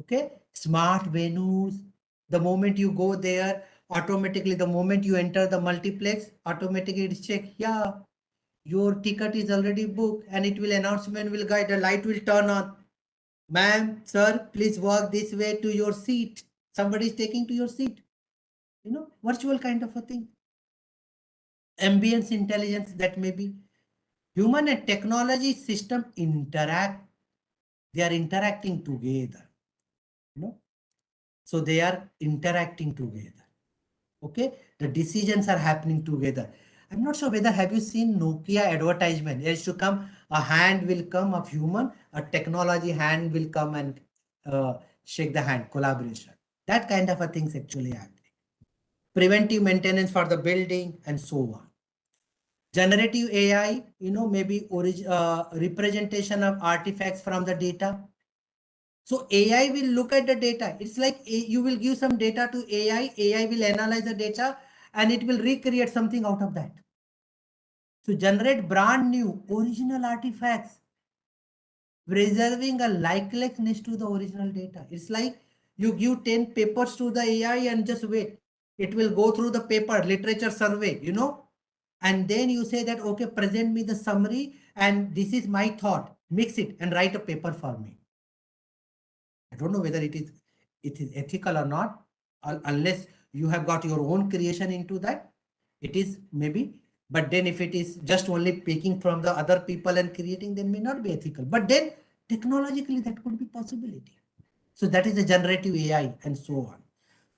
Okay, smart venues. The moment you go there, automatically, the moment you enter the multiplex, automatically it check. Yeah, your ticket is already booked, and it will announcement will guide. The light will turn on. Ma'am, sir, please walk this way to your seat. Somebody is taking to your seat. Virtual kind of a thing. Ambience intelligence, that may be. Human and technology system interact. They are interacting together. So they are interacting together. Okay, the decisions are happening together. I'm not sure whether have you seen Nokia advertisement. There used to come, a hand will come of human, a technology hand will come and shake the hand, collaboration. That kind of a things actually happening. Preventive maintenance for the building and so on. Generative AI, maybe representation of artifacts from the data. So AI will look at the data. It's like you will give some data to AI. AI will analyze the data and it will recreate something out of that. So generate brand new original artifacts, preserving a likeness to the original data. It's like you give 10 papers to the AI and just wait. It will go through the paper, literature survey, and then you say that, okay, present me the summary and this is my thought. Mix it and write a paper for me. I don't know whether it is ethical or not, unless you have got your own creation into that. It is maybe, but then if it is just only picking from the other people and creating, then may not be ethical. But then technologically that could be possibility. So that is the generative AI and so on.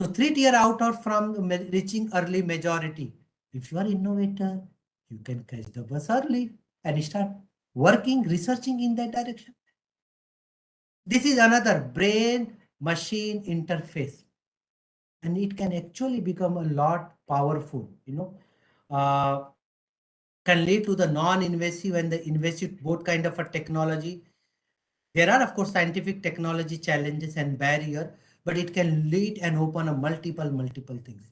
So 3 tier out or from reaching early majority. If you are innovator, you can catch the bus early and start working, researching in that direction. This is another brain machine interface, and it can actually become a lot powerful, can lead to the non-invasive and the invasive, both kind of a technology. There are, of course, scientific technology challenges and barrier, but it can lead and open a multiple things.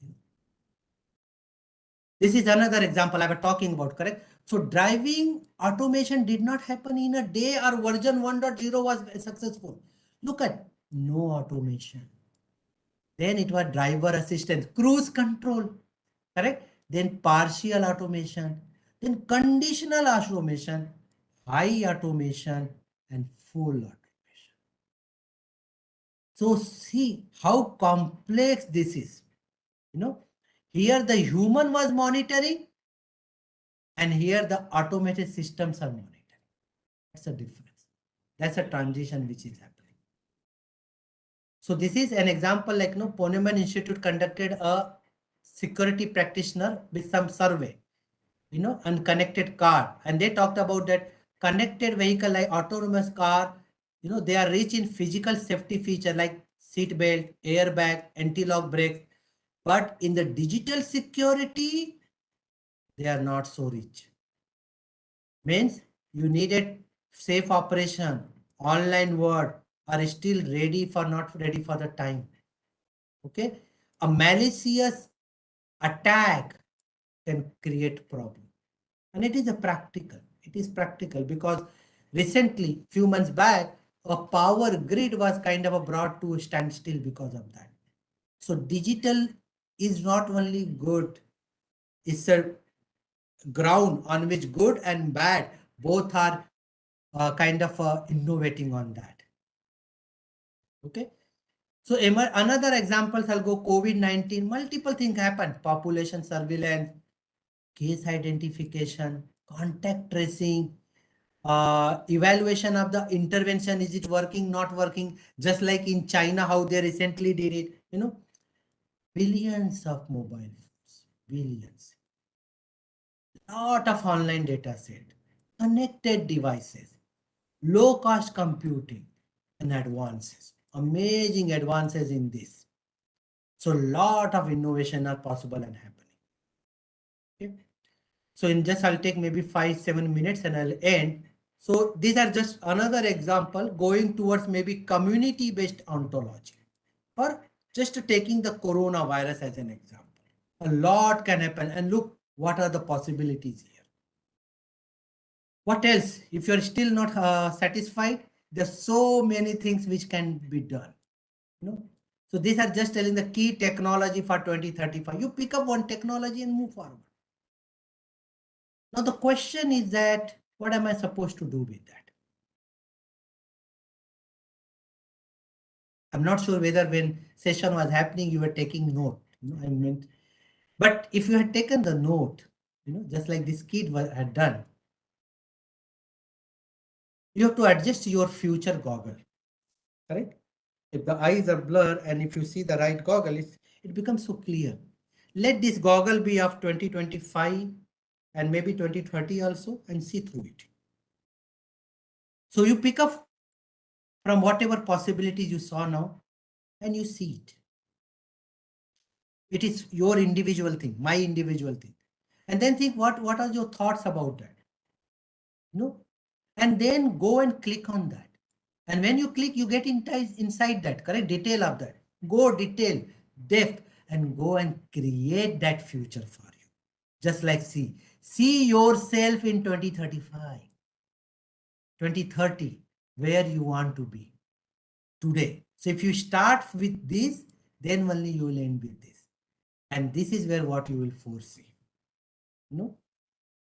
This is another example I was talking about, correct? So driving automation did not happen in a day, or version 1.0 was successful. Look at no automation. Then it was driver assistance, cruise control, correct? Then partial automation, then conditional automation, high automation, and full automation. So see how complex this is. Here the human was monitoring, and here the automated systems are monitoring. That's a difference. That's a transition which is happening. So this is an example, like Poneman Institute conducted a security practitioner with some survey, unconnected car, and they talked about that connected vehicle like autonomous car, they are rich in physical safety feature like seat belt, airbag, anti-lock brakes, but in the digital security, they are not so rich. Means you needed safe operation, online word, are still not ready for the time. Okay, a malicious attack can create problem, and it is practical because recently, few months back, a power grid was kind of brought to a standstill because of that. So digital is not only good, it's a ground on which good and bad both are kind of innovating on that. Okay. So another example, I'll go COVID-19, multiple things happened. Population surveillance, case identification, contact tracing, evaluation of the intervention. Is it working, not working? Just like in China, how they recently did it, billions of mobile phones, billions. Lot of online data set, connected devices, low cost computing, and advances. Amazing advances in this. So lot of innovation are possible and happening. Okay. So in just I'll take maybe 5-7 minutes and I'll end. So these are just another example going towards maybe community-based ontology, or just taking the coronavirus as an example. A lot can happen, and look what are the possibilities here. What else? If you're still not satisfied, there's so many things which can be done. You know, so these are just telling the key technology for 2035. You pick up one technology and move forward. Now the question is that what am I supposed to do with that? I'm not sure whether when session was happening you were taking note. I mean, but if you had taken the note, just like this kid had done, you have to adjust your future goggle, correct? If the eyes are blurred and if you see the right goggle, it becomes so clear. Let this goggle be of 2025 and maybe 2030 also, and see through it. So you pick up from whatever possibilities you saw now and you see it. It is your individual thing, my individual thing. And then think what are your thoughts about that? And then go and click on that. And when you click, you get inside that, correct? Detail of that. Go detail, depth, and go and create that future for you. Just like see yourself in 2035, 2030, where you want to be today. So if you start with this, then only you will end with this. And this is where what you will foresee.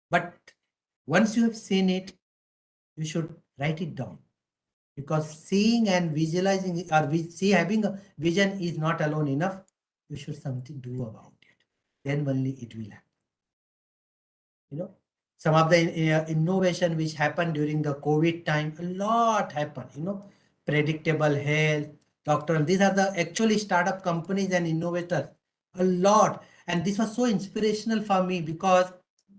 But once you have seen it, you should write it down, because seeing and visualizing or having a vision is not alone enough. You should something do about it. Then only it will happen. Some of the innovation which happened during the COVID time, a lot happened. Predictable health, doctor. These are the actually startup companies and innovators. A lot, and this was so inspirational for me because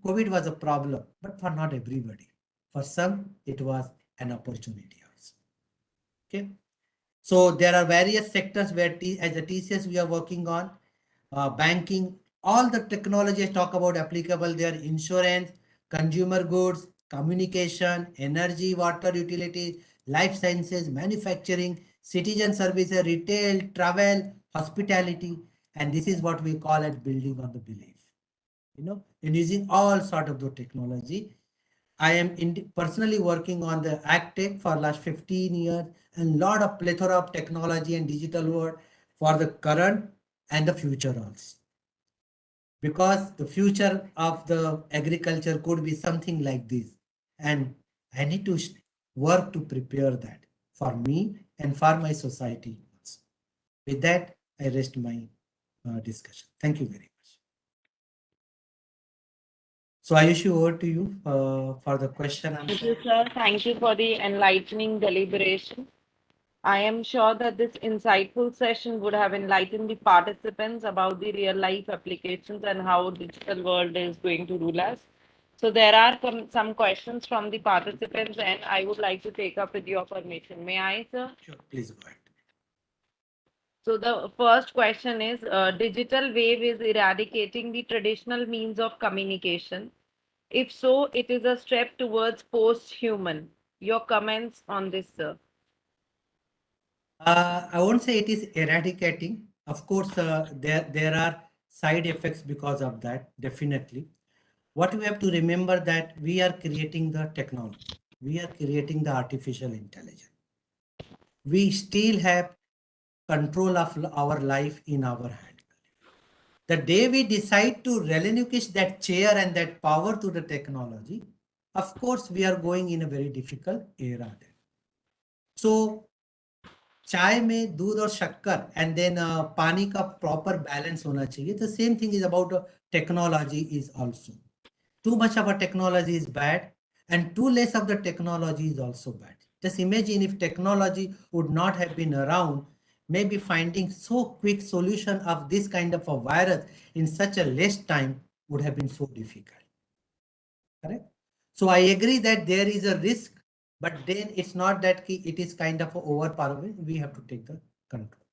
COVID was a problem, but for not everybody. For some, it was an opportunity also. Okay. So there are various sectors where as a TCS we are working on, banking, all the technology I talk about applicable there, insurance, consumer goods, communication, energy, water utility, life sciences, manufacturing, citizen services, retail, travel, hospitality, and this is what we call as building on the belief. In using all sort of the technology. I am personally working on the AgTech for last 15 years, and lot of plethora of technology and digital world for the current and the future also. Because the future of the agriculture could be something like this. And I need to work to prepare that for me and for my society also. With that, I rest my discussion. Thank you very much. So Ayushi, over to you for the question. Thank you, sir. Thank you for the enlightening deliberation. I am sure that this insightful session would have enlightened the participants about the real life applications and how digital world is going to rule us. So there are some questions from the participants, and I would like to take up with your permission. May I, sir? Sure, please go ahead. So the first question is, digital wave is eradicating the traditional means of communication. If so, it is a step towards post-human. Your comments on this, sir? I won't say it is eradicating. Of course, there are side effects because of that, definitely. What we have to remember that we are creating the technology. We are creating the artificial intelligence. We still have control of our life in our hand. The day we decide to relinquish that chair and that power to the technology, of course, we are going in a very difficult era then. So चाय में दूध और शक्कर and then पानी का proper balance होना चाहिए. The same thing is about technology is also. Too much of a technology is bad, and too less of the technology is also bad. Just imagine if technology would not have been around, maybe finding so quick solution of this kind of a virus in such a less time would have been so difficult. Correct? So I agree that there is a risk, but then it's not that it is kind of overpowering. We have to take the control.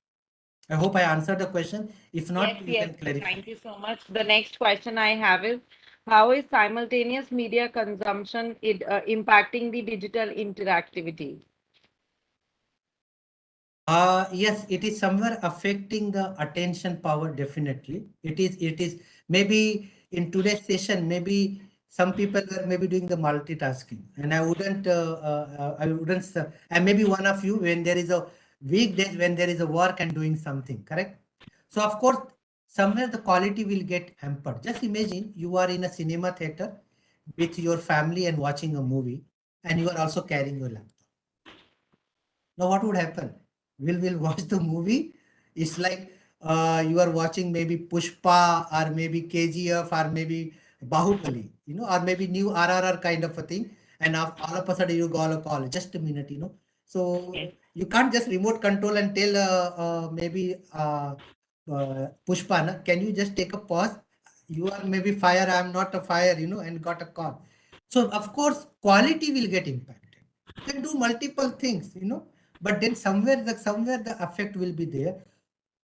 I hope I answered the question. If not, Yes, you yes. can clarify. Thank you so much. The next question I have is, How is simultaneous media consumption impacting the digital interactivity? Yes, it is somewhere affecting the attention power, definitely. It is maybe in today's session, maybe some people were maybe doing the multitasking, and and maybe one of you when there is a weekdays when there is a work and doing something, correct? So of course, somewhere the quality will get hampered. Just imagine you are in a cinema theater with your family and watching a movie, and you are also carrying your laptop. Now, what would happen? We'll watch the movie. It's like you are watching maybe Pushpa or maybe KGF or maybe Bahubali, or maybe new RRR kind of a thing. And all of a sudden you got a call. Just a minute. So Yes. you can't just remote control and tell maybe Pushpa, na, can you just take a pause? You are maybe fire, I'm not a fire, and got a call. So of course, quality will get impacted. You can do multiple things, but then somewhere the effect will be there.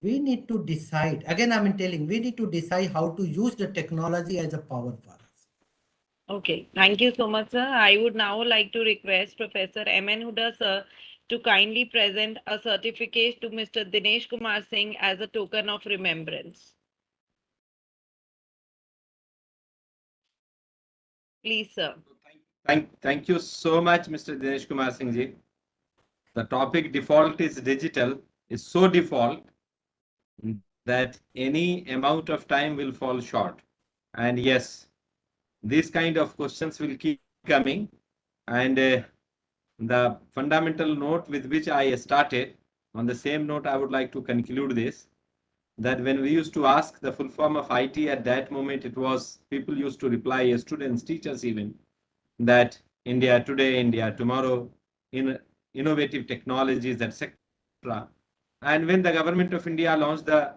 We need to decide. Again, I'm telling, we need to decide how to use the technology as a power for us. Okay, thank you so much, sir. I would now like to request Professor M.N. Huda, sir, to kindly present a certificate to Mr. Dinesh Kumar Singh as a token of remembrance. Please, sir. Thank you so much, Mr. Dinesh Kumar Singh ji. The topic default is digital, is so default that any amount of time will fall short. And yes, these kind of questions will keep coming. And the fundamental note with which I started, on the same note, I would like to conclude this, that when we used to ask the full form of IT at that moment, it was people used to reply, students, teachers even, that India today, India tomorrow, in innovative technologies, etc. And when the government of India launched the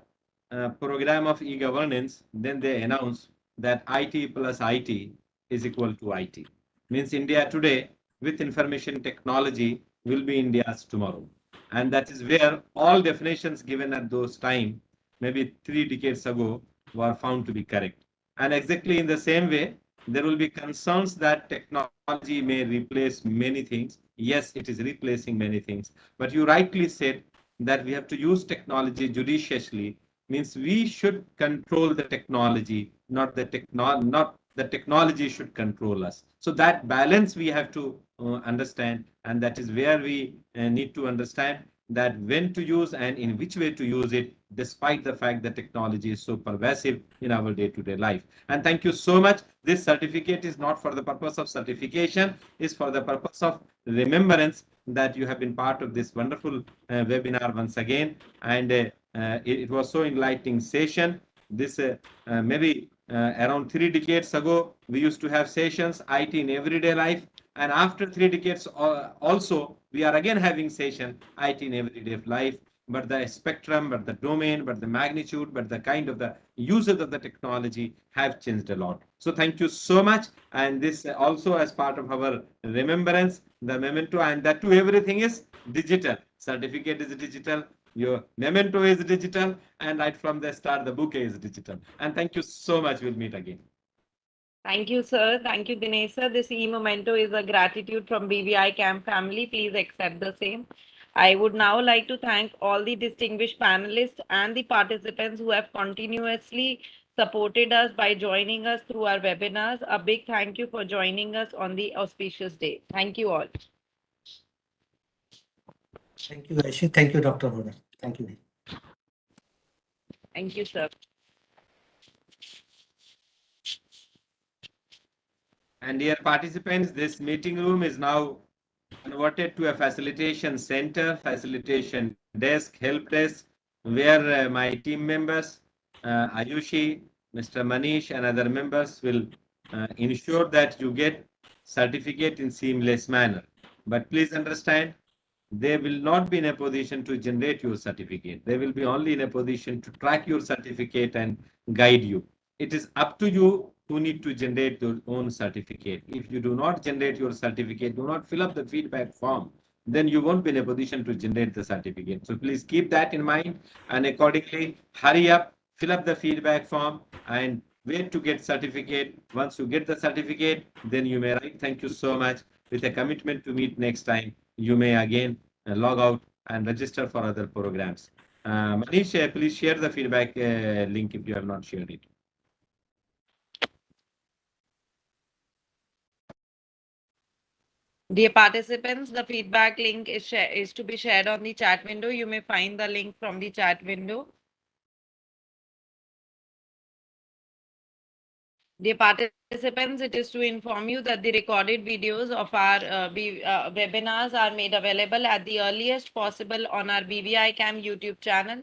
program of e-governance, then they announced that IT plus IT is equal to IT. Means India today with information technology will be India's tomorrow. And that is where all definitions given at those time, maybe 3 decades ago, were found to be correct. And exactly in the same way, there will be concerns that technology may replace many things. Yes, it is replacing many things. But you rightly said that we have to use technology judiciously, means we should control the technology, not the technology should control us. So that balance we have to understand, and that is where we need to understand that when to use and in which way to use it, despite the fact that technology is so pervasive in our day-to-day life. And thank you so much. This certificate is not for the purpose of certification, is for the purpose of remembrance that you have been part of this wonderful webinar once again. And it was so enlightening session. This maybe around 3 decades ago, we used to have sessions, IT in everyday life. And after 3 decades also, we are again having session, IT in everyday life. But the spectrum, but the domain, but the magnitude, but the kind of the usage of the technology have changed a lot. So thank you so much. And this also as part of our remembrance, the memento, and that too everything is digital. Certificate is digital, your memento is digital, and right from the start, the bouquet is digital. And thank you so much. We'll meet again. Thank you, sir. Thank you, Dinesh, sir. This e-memento is a gratitude from BVI Camp family. Please accept the same. I would now like to thank all the distinguished panelists and the participants who have continuously supported us by joining us through our webinars. A big thank you for joining us on the auspicious day. Thank you all. Thank you, Aishi. Thank you, Dr. Hoda. Thank you. Thank you, sir. And dear participants, this meeting room is now converted to a facilitation center, facilitation desk, help desk, where my team members, Ayushi, Mr. Manish, and other members will ensure that you get certificate in seamless manner. But please understand, they will not be in a position to generate your certificate. They will be only in a position to track your certificate and guide you. It is up to you who need to generate your own certificate. If you do not generate your certificate, do not fill up the feedback form, then you won't be in a position to generate the certificate. So please keep that in mind, and accordingly, hurry up, fill up the feedback form, and where to get certificate. Once you get the certificate, then you may write thank you so much with a commitment to meet next time. You may again log out and register for other programs. Manish, please share the feedback link if you have not shared it. Dear participants, the feedback link is to be shared on the chat window. You may find the link from the chat window. Dear participants, it is to inform you that the recorded videos of our webinars are made available at the earliest possible on our BVI Cam YouTube channel.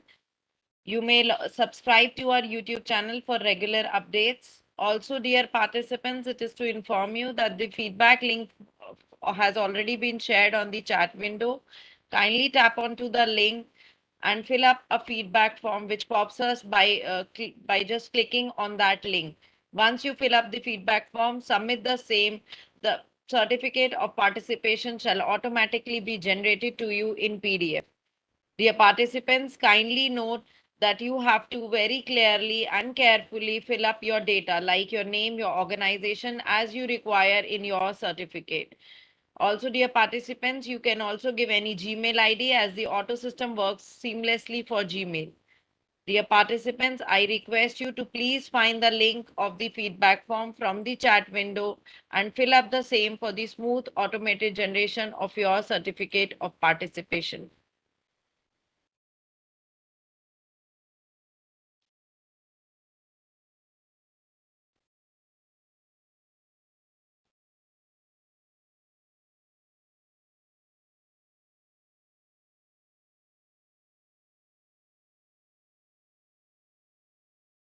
You may subscribe to our YouTube channel for regular updates. Also, dear participants, it is to inform you that the feedback link has already been shared on the chat window. Kindly tap onto the link and fill up a feedback form which pops us by just clicking on that link. Once you fill up the feedback form, submit the same. The certificate of participation shall automatically be generated to you in PDF. Dear participants, kindly note that you have to very clearly and carefully fill up your data like your name, your organization as you require in your certificate. Also, dear participants, you can also give any Gmail ID as the auto system works seamlessly for Gmail. Dear participants, I request you to please find the link of the feedback form from the chat window and fill up the same for the smooth automated generation of your certificate of participation.